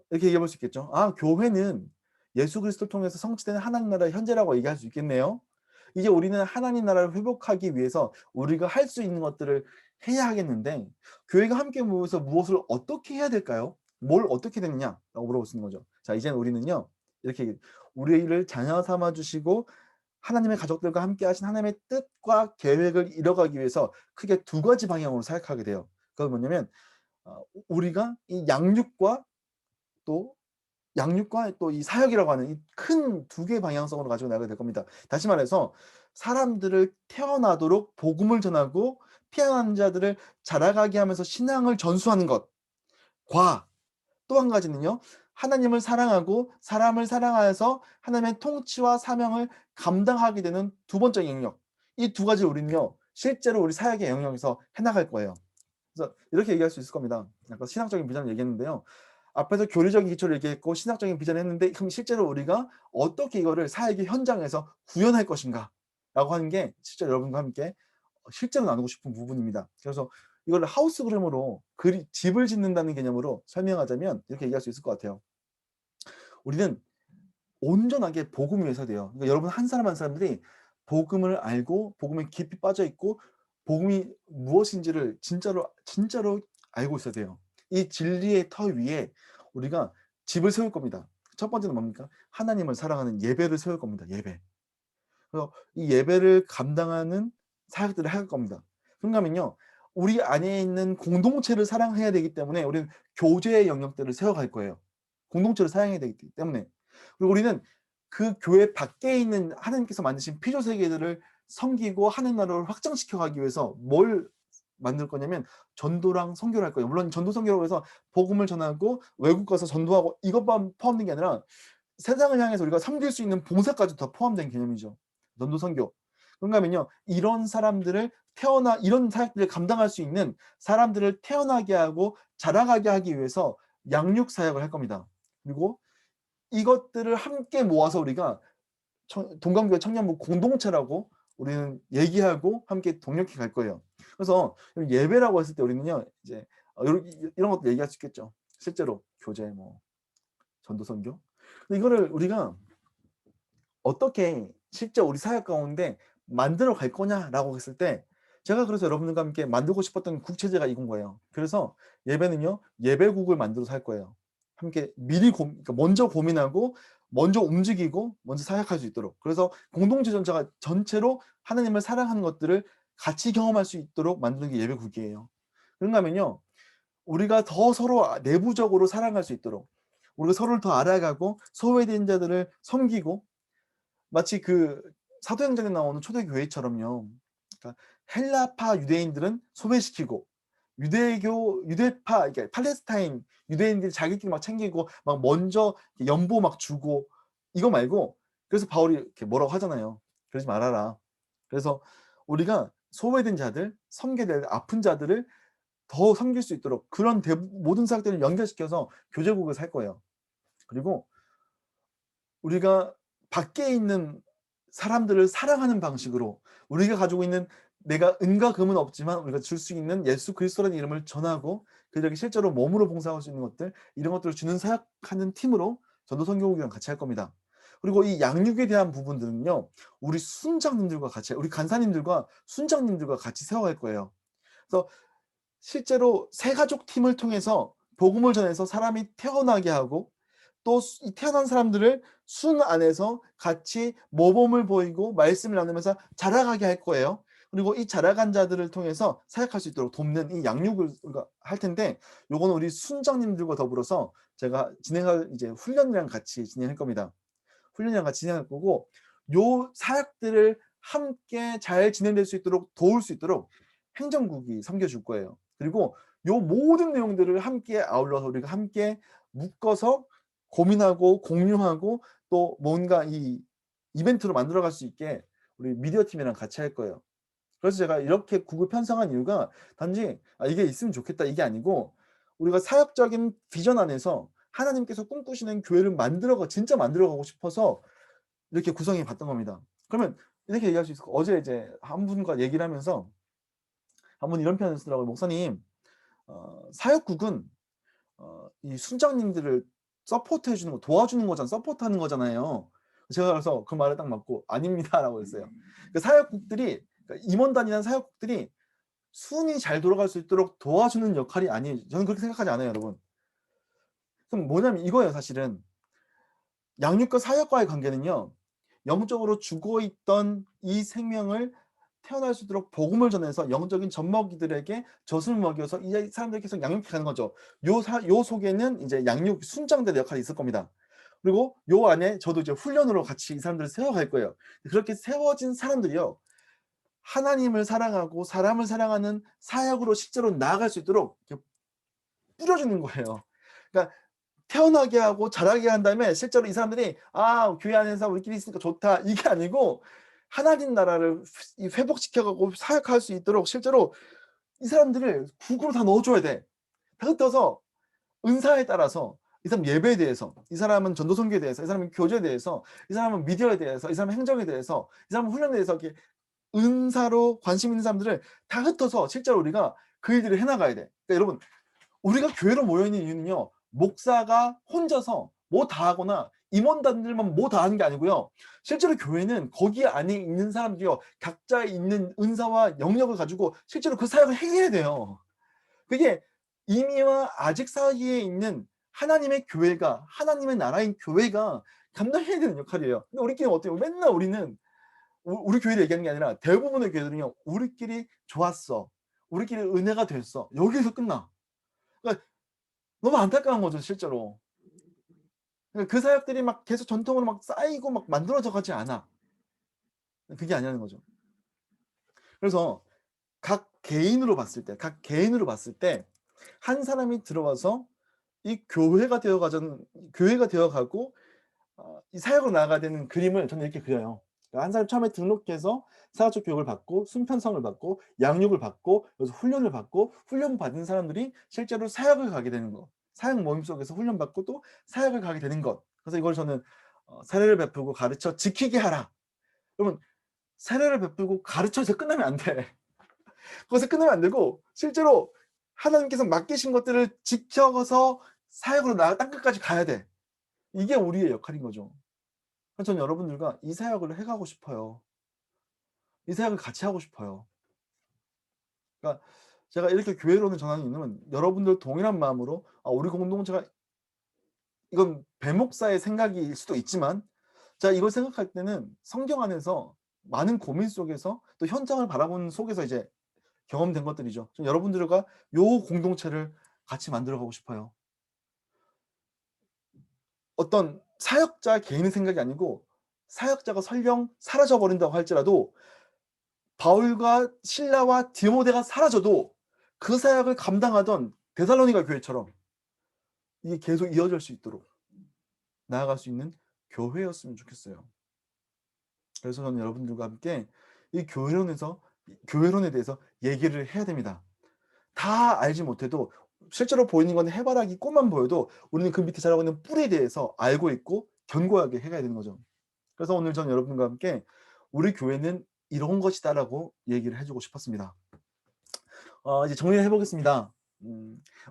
이렇게 얘기해 볼 수 있겠죠. 교회는 예수 그리스도를 통해서 성취되는 하나님 나라의 현재라고 얘기할 수 있겠네요. 이제 우리는 하나님 나라를 회복하기 위해서 우리가 할 수 있는 것들을 해야 하겠는데 교회가 함께 모여서 무엇을 어떻게 해야 될까요? 뭘 어떻게 되느냐라고 물어볼 수 있는 거죠. 자, 이제는 우리는요, 이렇게 우리를 자녀 삼아 주시고 하나님의 가족들과 함께 하신 하나님의 뜻과 계획을 이뤄가기 위해서 크게 두 가지 방향으로 사역하게 돼요. 그건 뭐냐면 우리가 이 양육과 또 이 사역이라고 하는 이 큰 두 개의 방향성으로 가지고 나가게 될 겁니다. 다시 말해서 사람들을 태어나도록 복음을 전하고 피어난 자들을 자라가게 하면서 신앙을 전수하는 것과 또 한 가지는요, 하나님을 사랑하고 사람을 사랑하여서 하나님의 통치와 사명을 감당하게 되는 두 번째 영역. 이 두 가지를 우리는요, 실제로 우리 사역의 영역에서 해나갈 거예요. 그래서 이렇게 얘기할 수 있을 겁니다. 약간 신학적인 비전을 얘기했는데요. 앞에서 교리적인 기초를 얘기했고 신학적인 비전을 했는데 그럼 실제로 우리가 어떻게 이거를 사역의 현장에서 구현할 것인가 라고 하는 게 실제로 여러분과 함께 실제로 나누고 싶은 부분입니다. 그래서 이걸 하우스 그림으로 집을 짓는다는 개념으로 설명하자면 이렇게 얘기할 수 있을 것 같아요. 우리는 온전하게 복음 위에서 돼요. 그러니까 여러분 한 사람 한 사람들이 복음을 알고 복음에 깊이 빠져 있고 복음이 무엇인지를 진짜로 알고 있어야 돼요. 이 진리의 터 위에 우리가 집을 세울 겁니다. 첫 번째는 뭡니까? 하나님을 사랑하는 예배를 세울 겁니다. 예배. 그래서 이 예배를 감당하는 사역들을 할 겁니다. 그런가 하면요, 우리 안에 있는 공동체를 사랑해야 되기 때문에 우리는 교제의 영역들을 세워갈 거예요. 공동체를 사랑해야 되기 때문에. 그리고 우리는 그 교회 밖에 있는 하나님께서 만드신 피조 세계들을 섬기고 하는 나라를 확장시켜 가기 위해서 뭘 만들 거냐면 전도랑 선교를 할 거예요. 물론 전도 선교라고 해서 복음을 전하고 외국 가서 전도하고 이것만 포함된 게 아니라 세상을 향해서 우리가 섬길 수 있는 봉사까지 다 포함된 개념이죠. 전도 선교. 그런가 하면요, 이런 사람들을 이런 사역들을 감당할 수 있는 사람들을 태어나게 하고 자라가게 하기 위해서 양육 사역을 할 겁니다. 그리고 이것들을 함께 모아서 우리가 동강교회 청년부 공동체라고 우리는 얘기하고 함께 동력해 갈 거예요. 그래서 예배라고 했을 때 우리는요, 이제 이런 것도 얘기할 수 있겠죠. 실제로 교제, 전도 선교. 이거를 우리가 어떻게 실제 우리 사역 가운데 만들어 갈 거냐라고 했을 때 제가 그래서 여러분들과 함께 만들고 싶었던 국체제가 이건 거예요. 그래서 예배는요, 예배국을 만들어서 할 거예요. 함께 미리 그러니까 먼저 고민하고 먼저 움직이고 먼저 사역할 수 있도록. 그래서 공동체 전체가 전체로 하나님을 사랑하는 것들을 같이 경험할 수 있도록 만드는 게 예배국이에요. 그런가 하면요, 우리가 더 서로 내부적으로 사랑할 수 있도록, 우리가 서로를 더 알아가고 소외된 자들을 섬기고, 마치 그 사도행전에 나오는 초대교회처럼요. 그러니까 헬라파 유대인들은 소외시키고 유대파, 그러니까 팔레스타인 유대인들이 자기끼리 막 챙기고 막 먼저 연보 막 주고, 이거 말고, 그래서 바울이 이렇게 뭐라고 하잖아요. 그러지 말아라. 그래서 우리가 소외된 자들, 섬겨야 될 아픈 자들을 더 섬길 수 있도록 그런 모든 사역들을 연결시켜서 교제국을 살 거예요. 그리고 우리가 밖에 있는 사람들을 사랑하는 방식으로 우리가 가지고 있는, 내가 은과 금은 없지만 우리가 줄 수 있는 예수 그리스도라는 이름을 전하고 그들에게 실제로 몸으로 봉사할 수 있는 것들, 이런 것들을 주는 사역하는 팀으로 전도선교국이랑 같이 할 겁니다. 그리고 이 양육에 대한 부분들은요, 우리 순장님들과 같이, 우리 간사님들과 순장님들과 같이 세워갈 거예요. 그래서 실제로 새가족 팀을 통해서 복음을 전해서 사람이 태어나게 하고, 또 이 태어난 사람들을 순 안에서 같이 모범을 보이고 말씀을 나누면서 자라가게 할 거예요. 그리고 이 자라간 자들을 통해서 사역할 수 있도록 돕는 이 양육을 우리가 할 텐데, 요거는 우리 순장님들과 더불어서 제가 진행할 이제 훈련이랑 같이 진행할 겁니다. 훈련이랑 같이 진행할 거고, 요 사역들을 함께 잘 진행될 수 있도록 도울 수 있도록 행정국이 섬겨줄 거예요. 그리고 요 모든 내용들을 함께 아울러서 우리가 함께 묶어서 고민하고 공유하고 또 뭔가 이 이벤트로 만들어갈 수 있게 우리 미디어 팀이랑 같이 할 거예요. 그래서 제가 이렇게 국을 편성한 이유가 단지 이게 있으면 좋겠다 이게 아니고, 우리가 사역적인 비전 안에서 하나님께서 꿈꾸시는 교회를 진짜 만들어가고 싶어서 이렇게 구성해 봤던 겁니다. 그러면 이렇게 얘기할 수 있을 거예요. 어제 이제 한 분과 얘기를 하면서 한 분 이런 표현을 쓰더라고요. 목사님, 사역국은 이 순장님들을 서포트해 주는 거, 도와주는 거잖아, 서포트하는 거잖아요. 제가 그래서 그 말을 딱 맞고 아닙니다라고 했어요. 그 사역국들이, 그러니까 임원단이나 사역국들이 순이 잘 돌아갈 수 있도록 도와주는 역할이 아니에요. 저는 그렇게 생각하지 않아요, 여러분. 그럼 뭐냐면 이거예요, 사실은. 양육과 사역과의 관계는요, 영적으로 죽어있던 이 생명을 태어날 수 있도록 복음을 전해서 영적인 젖먹이들에게 젖을 먹여서 이 사람들이 계속 양육해 가는 거죠. 요 속에는 이제 양육 순장들의 역할이 있을 겁니다. 그리고 요 안에 저도 이제 훈련으로 같이 이 사람들을 세워갈 거예요. 그렇게 세워진 사람들이요, 하나님을 사랑하고 사람을 사랑하는 사역으로 실제로 나아갈 수 있도록 이렇게 뿌려주는 거예요. 그러니까 태어나게 하고 자라게 한 다음에 실제로 이 사람들이 교회 안에서 우리끼리 있으니까 좋다 이게 아니고, 하나님 나라를 회복시켜가고 사역할 수 있도록 실제로 이 사람들을 국으로 다 넣어줘야 돼. 다 흩어서 은사에 따라서 이 사람 예배에 대해서, 이 사람은 전도선교에 대해서, 이 사람은 교제에 대해서, 이 사람은 미디어에 대해서, 이 사람은 행정에 대해서, 이 사람은 훈련에 대해서 이렇게 은사로 관심 있는 사람들을 다 흩어서 실제로 우리가 그 일들을 해나가야 돼. 그러니까 여러분, 우리가 교회로 모여있는 이유는요, 목사가 혼자서 뭐 다 하거나 임원단들만 뭐 다 하는 게 아니고요, 실제로 교회는 거기 안에 있는 사람들이요, 각자 있는 은사와 영역을 가지고 실제로 그 사역을 행해야 돼요. 그게 이미와 아직 사이에 있는 하나님의 교회가, 하나님의 나라인 교회가 감당해야 되는 역할이에요. 근데 우리끼리 어때요? 맨날 우리는 우리 교회를 얘기하는 게 아니라 대부분의 교회들은요, 우리끼리 좋았어, 우리끼리 은혜가 됐어, 여기서 끝나. 그러니까 너무 안타까운 거죠, 실제로. 그러니까 그 사역들이 막 계속 전통으로 막 쌓이고 막 만들어져 가지 않아. 그게 아니라는 거죠. 그래서 각 개인으로 봤을 때 한 사람이 들어와서 이 교회가 되어가고 이 사역으로 나아가야 되는 그림을 저는 이렇게 그려요. 그러니까 한 사람이 처음에 등록해서 사역적 교육을 받고 순편성을 받고 양육을 받고 그래서 훈련을 받고, 훈련 받은 사람들이 실제로 사역을 가게 되는 거, 사역 모임 속에서 훈련받고 또 사역을 가게 되는 것. 그래서 이걸 저는 세례를 베풀고 가르쳐 지키게 하라. 여러분, 세례를 베풀고 가르쳐서 끝나면 안 돼. 거기서 끝나면 안 되고 실제로 하나님께서 맡기신 것들을 지켜서 사역으로 땅끝까지 가야 돼. 이게 우리의 역할인 거죠. 그래서 저는 여러분들과 이 사역을 해가고 싶어요. 이 사역을 같이 하고 싶어요. 그러니까 제가 이렇게 교회론을 전하는 이유는 여러분들 동일한 마음으로 우리 공동체가 이건 배목사의 생각일 수도 있지만 제가 이걸 생각할 때는 성경 안에서 많은 고민 속에서 또 현장을 바라보는 속에서 이제 경험된 것들이죠. 좀 여러분들과 요 공동체를 같이 만들어가고 싶어요. 어떤 사역자 개인의 생각이 아니고 사역자가 설령 사라져버린다고 할지라도 바울과 실라와 디모데가 사라져도 그 사역을 감당하던 데살로니가 교회처럼 이게 계속 이어질 수 있도록 나아갈 수 있는 교회였으면 좋겠어요. 그래서 저는 여러분들과 함께 이 교회론에 대해서 얘기를 해야 됩니다. 다 알지 못해도 실제로 보이는 건 해바라기 꽃만 보여도 우리는 그 밑에 자라고 있는 뿌리에 대해서 알고 있고 견고하게 해가야 되는 거죠. 그래서 오늘 전 여러분과 함께 우리 교회는 이런 것이다라고 얘기를 해주고 싶었습니다. 이제 정리를 해보겠습니다.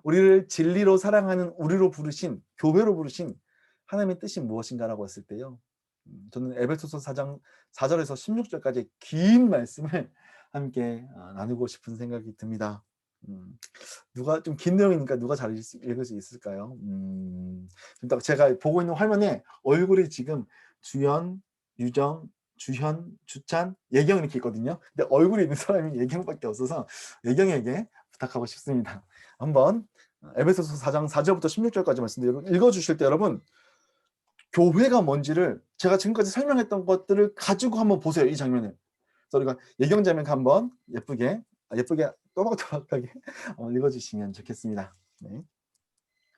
우리를 진리로 사랑하는 우리로 부르신, 교회로 부르신 하나님의 뜻이 무엇인가라고 했을 때요. 저는 에베소서 4장 4절에서 16절까지 긴 말씀을 함께 나누고 싶은 생각이 듭니다. 누가 좀 긴 내용이니까 누가 잘 읽을 수 있을까요? 제가 보고 있는 화면에 얼굴이 지금 주연, 유정, 주현, 주찬, 예경 이렇게 있거든요. 근데 얼굴이 있는 사람이 예경밖에 없어서 예경에게 부탁하고 싶습니다. 한번 에베소서 4장 4절부터 16절까지 말씀 읽어주실 때 여러분 교회가 뭔지를 제가 지금까지 설명했던 것들을 가지고 한번 보세요. 이 장면을. 그래서 우리가 예경 장면 한번 예쁘게 또박또박하게 읽어주시면 좋겠습니다. 네.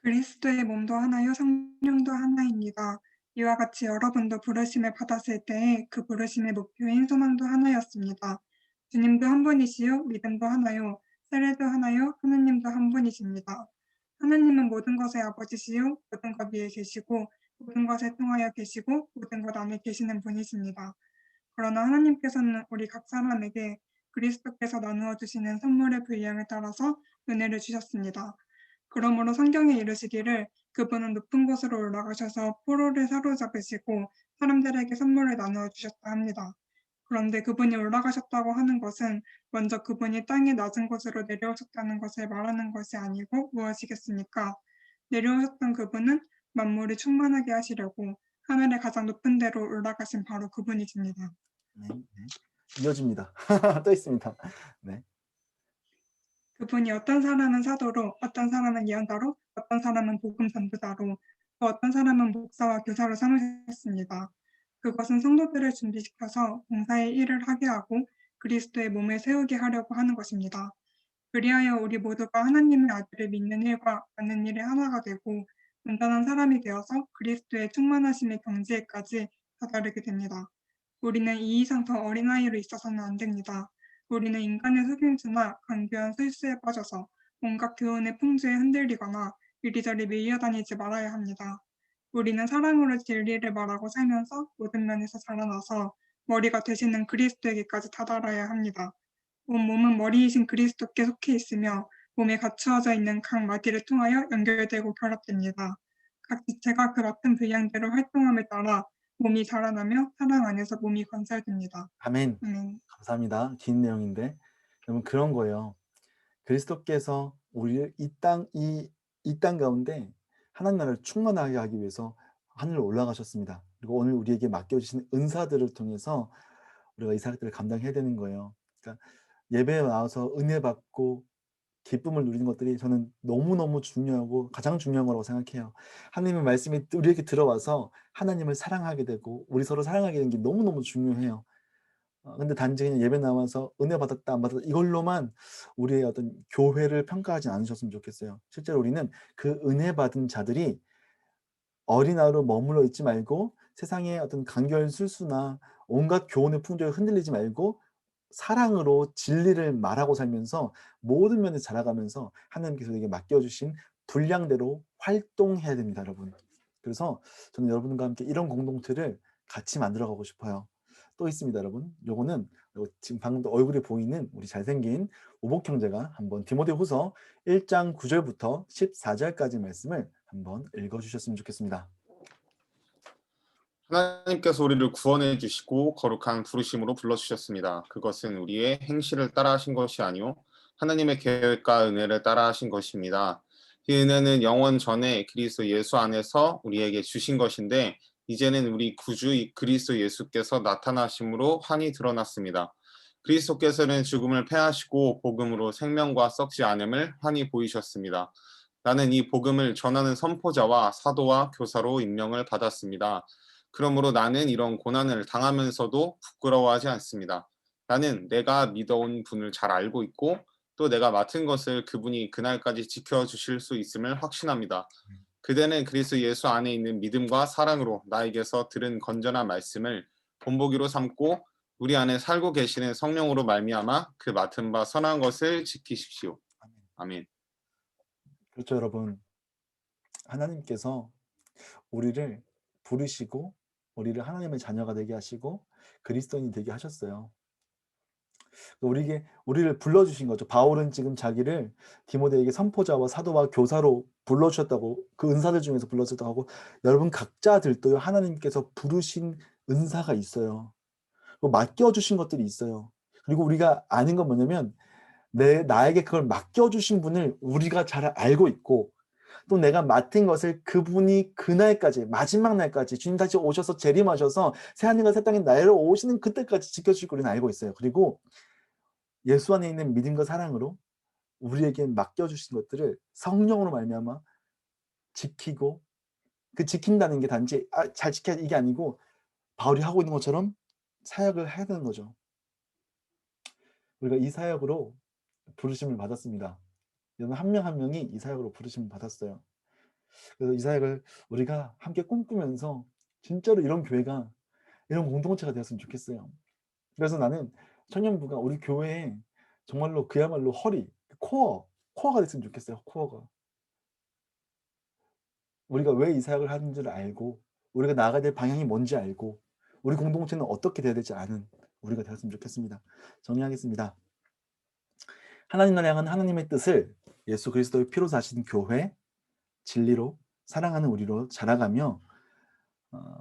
그리스도의 몸도 하나요 성령도 하나입니다. 이와 같이 여러분도 부르심을 받았을 때에 그 부르심의 목표인 소망도 하나였습니다. 주님도 한 분이시요 믿음도 하나요 세례도 하나요 하느님도 한 분이십니다. 하느님은 모든 것의 아버지시요 모든 것 위에 계시고 모든 것에 통하여 계시고 모든 것 안에 계시는 분이십니다. 그러나 하나님께서는 우리 각 사람에게 그리스도께서 나누어 주시는 선물의 분량에 따라서 은혜를 주셨습니다. 그러므로 성경에 이르시기를 그분은 높은 곳으로 올라가셔서 포로를 사로잡으시고 사람들에게 선물을 나누어 주셨다 합니다. 그런데 그분이 올라가셨다고 하는 것은 먼저 그분이 땅의 낮은 곳으로 내려오셨다는 것을 말하는 것이 아니고 무엇이겠습니까? 내려오셨던 그분은 만물을 충만하게 하시려고 하늘의 가장 높은 데로 올라가신 바로 그분이십니다. 네. 이어집니다. 또 있습니다. 네. 그분이 어떤 사람은 사도로, 어떤 사람은 예언자로, 어떤 사람은 복음 전도자로, 또 어떤 사람은 목사와 교사로 삼으셨습니다. 그것은 성도들을 준비시켜서 봉사의 일을 하게 하고 그리스도의 몸을 세우게 하려고 하는 것입니다. 그리하여 우리 모두가 하나님의 아들을 믿는 일과 받는 일에 하나가 되고 온전한 사람이 되어서 그리스도의 충만하심의 경지에까지 다다르게 됩니다. 우리는 이 이상 더 어린아이로 있어서는 안 됩니다. 우리는 인간의 속임수나 간교한 술수에 빠져서 온갖 교훈의 풍조에 흔들리거나 이리저리 밀려다니지 말아야 합니다. 우리는 사랑으로 진리를 말하고 살면서 모든 면에서 자라나서 머리가 되시는 그리스도에게까지 다다라야 합니다. 온 몸은 머리이신 그리스도께 속해 있으며 몸에 갖추어져 있는 각 마디를 통하여 연결되고 결합됩니다. 각 지체가 그 맡은 분량대로 활동함에 따라 몸이 자라나며 사랑 안에서 몸이 건설됩니다. 아멘. 감사합니다. 긴 내용인데 여러분 그런 거예요. 그리스도께서 우리를 이 땅 가운데 하나님 나라를 충만하게 하기 위해서 하늘로 올라가셨습니다. 그리고 오늘 우리에게 맡겨주신 은사들을 통해서 우리가 이 사역들을 감당해야 되는 거예요. 그러니까 예배에 나와서 은혜 받고 기쁨을 누리는 것들이 저는 너무너무 중요하고 가장 중요한 거라고 생각해요. 하나님의 말씀이 우리에게 들어와서 하나님을 사랑하게 되고 우리 서로 사랑하게 되는 게 너무너무 중요해요. 근데 단지 그냥 예배 나와서 은혜 받았다 안 받았다 이걸로만 우리의 어떤 교회를 평가하지 않으셨으면 좋겠어요. 실제로 우리는 그 은혜 받은 자들이 어린아이로 머물러 있지 말고 세상의 어떤 간결 술수나 온갖 교훈의 풍조에 흔들리지 말고 사랑으로 진리를 말하고 살면서 모든 면에서 자라가면서 하나님께서 우리에게 맡겨주신 분량대로 활동해야 됩니다, 여러분. 그래서 저는 여러분과 함께 이런 공동체를 같이 만들어가고 싶어요. 또 있습니다, 여러분. 요거는 지금 방금 얼굴이 보이는 우리 잘생긴 오복 형제가 한번 디모데후서 1장 9절부터 14절까지 말씀을 한번 읽어주셨으면 좋겠습니다. 하나님께서 우리를 구원해 주시고 거룩한 부르심으로 불러주셨습니다. 그것은 우리의 행실을 따라 하신 것이 아니요 하나님의 계획과 은혜를 따라 하신 것입니다. 이 은혜는 영원 전에 그리스도 예수 안에서 우리에게 주신 것인데 이제는 우리 구주 그리스도 예수께서 나타나심으로 환히 드러났습니다. 그리스도께서는 죽음을 패하시고 복음으로 생명과 썩지 않음을 환히 보이셨습니다. 나는 이 복음을 전하는 선포자와 사도와 교사로 임명을 받았습니다. 그러므로 나는 이런 고난을 당하면서도 부끄러워하지 않습니다. 나는 내가 믿어온 분을 잘 알고 있고 또 내가 맡은 것을 그분이 그날까지 지켜주실 수 있음을 확신합니다. 그대는 그리스도 예수 안에 있는 믿음과 사랑으로 나에게서 들은 건전한 말씀을 본보기로 삼고 우리 안에 살고 계시는 성령으로 말미암아 그 맡은 바 선한 것을 지키십시오. 아멘. 그렇죠, 여러분. 하나님께서 우리를 부르시고 우리를 하나님의 자녀가 되게 하시고 그리스도인이 되게 하셨어요. 우리를 불러주신 거죠. 바울은 지금 자기를 디모데에게 선포자와 사도와 교사로 불러주셨다고, 그 은사들 중에서 불러주셨다고 하고, 여러분 각자들도요 하나님께서 부르신 은사가 있어요. 맡겨주신 것들이 있어요. 그리고 우리가 아는 건 뭐냐면 나에게 그걸 맡겨주신 분을 우리가 잘 알고 있고, 또 내가 맡은 것을 그분이 그날까지, 마지막 날까지 주님 다시 오셔서 재림하셔서 새하늘과 새 땅에 나라로 오시는 그때까지 지켜주실 걸 우리는 알고 있어요. 그리고 예수 안에 있는 믿음과 사랑으로 우리에게 맡겨주신 것들을 성령으로 말미암아 지키고, 그 지킨다는 게 단지 잘 지켜야 이게 아니고 바울이 하고 있는 것처럼 사역을 해야 되는 거죠. 우리가 이 사역으로 부르심을 받았습니다. 여러분 한 명 한 명이 이 사역으로 부르심을 받았어요. 그래서 이 사역을 우리가 함께 꿈꾸면서 진짜로 이런 교회가, 이런 공동체가 되었으면 좋겠어요. 그래서 나는 청년부가 우리 교회에 정말로 그야말로 허리, 코어가 됐으면 좋겠어요. 코어가. 우리가 왜 이 사역을 하는지를 알고, 우리가 나아가야 될 방향이 뭔지 알고, 우리 공동체는 어떻게 돼야 될지 아는 우리가 되었으면 좋겠습니다. 정리하겠습니다. 하나님 나라를 향한 하나님의 뜻을 예수 그리스도의 피로 사신 교회, 진리로 사랑하는 우리로 자라가며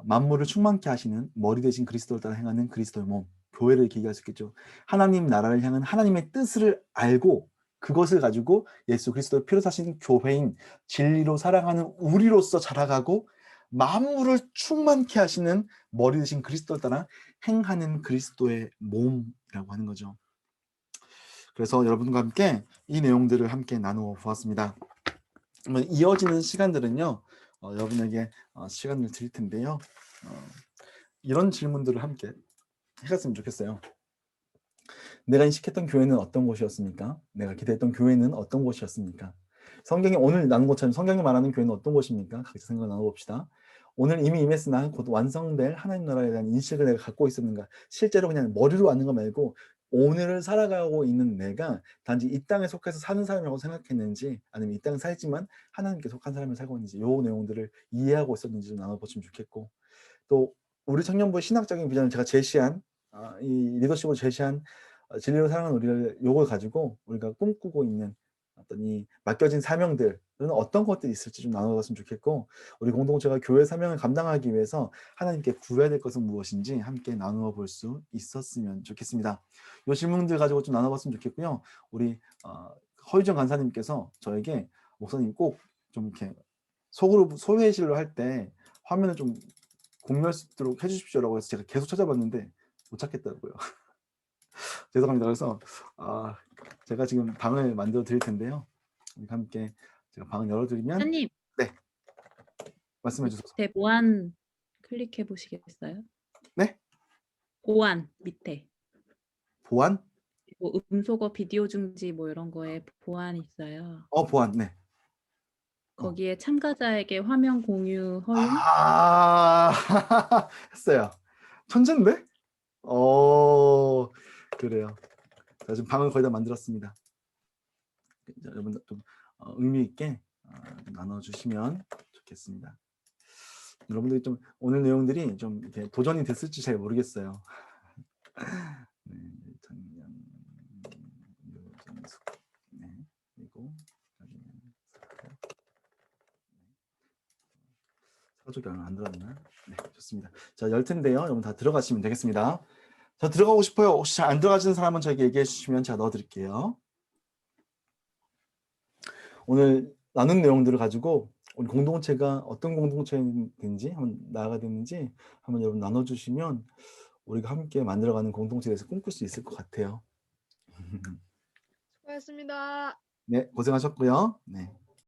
만물을 충만케 하시는 머리 되신 그리스도를 따라 행하는 그리스도의 몸, 교회를 이렇게 얘기할 수 있겠죠. 하나님 나라를 향한 하나님의 뜻을 알고 그것을 가지고 예수 그리스도의 피로 사신 교회인 진리로 사랑하는 우리로서 자라가고 만물을 충만케 하시는 머리 되신 그리스도를 따라 행하는 그리스도의 몸이라고 하는 거죠. 그래서 여러분과 함께 이 내용들을 함께 나누어 보았습니다. 이어지는 시간들은요, 여러분에게 시간을 드릴 텐데요. 이런 질문들을 함께 해갔으면 좋겠어요. 내가 인식했던 교회는 어떤 곳이었습니까? 내가 기대했던 교회는 어떤 곳이었습니까? 성경이 오늘 나눈 것처럼 성경이 말하는 교회는 어떤 곳입니까? 각자 생각을 나눠봅시다. 오늘 이미 임했으나 곧 완성될 하나님 나라에 대한 인식을 내가 갖고 있었는가? 실제로 그냥 머리로 아는 거 말고 오늘을 살아가고 있는 내가 단지 이 땅에 속해서 사는 사람이라고 생각했는지, 아니면 이 땅에 살지만 하나님께 속한 사람을 살고 있는지, 요 내용들을 이해하고 있었는지 좀 나눠보시면 좋겠고, 또 우리 청년부의 신학적인 비전을 제가 제시한 이 리더십을 제시한 진리로 사랑하는 우리를 요걸 가지고 우리가 꿈꾸고 있는 어떤 이 맡겨진 사명들은 어떤 것들이 있을지 좀 나눠봤으면 좋겠고, 우리 공동체가 교회 사명을 감당하기 위해서 하나님께 구해야 될 것은 무엇인지 함께 나누어 볼 수 있었으면 좋겠습니다. 이 질문들 가지고 좀 나눠봤으면 좋겠고요. 우리 허유정 간사님께서 저에게 목사님 꼭 좀 이렇게 속으로 소회실로 할 때 화면을 좀 공유할 수 있도록 해주십시오라고 해서 제가 계속 찾아봤는데 못 찾겠더라고요. 죄송합니다. 그래서 제가 지금 방을 만들어 드릴 텐데요. 우리 함께 제가 방을 열어드리면, 사님, 네, 말씀해 주셔서. 밑에 보안 클릭해 보시겠어요? 네? 보안 밑에 보안? 뭐 음소거 비디오 중지 뭐 이런 거에 보안 있어요. 보안, 네. 거기에 참가자에게 화면 공유 허용? 했어요. 천재인데? 그래요. 자, 지금 방을 거의 다 만들었습니다. 여러분들 좀 의미 있게 나눠주시면 좋겠습니다. 여러분들이 좀 오늘 내용들이 좀 이렇게 도전이 됐을지 잘 모르겠어요. 네, 네, 그리고 사족이 안 들어갔나? 네, 좋습니다. 자, 열 텐데요. 여러분 다 들어가시면 되겠습니다. 저 들어가고 싶어요. 혹시 잘 안 들어가시는 사람은 저에게 얘기해 주시면 제가 넣어드릴게요. 오늘 나눈 내용들을 가지고 우리 공동체가 어떤 공동체인지 한번 나아가 되는지 한번 여러분 나눠주시면 우리가 함께 만들어가는 공동체에서 꿈꿀 수 있을 것 같아요. 수고하셨습니다. 네, 고생하셨고요. 네.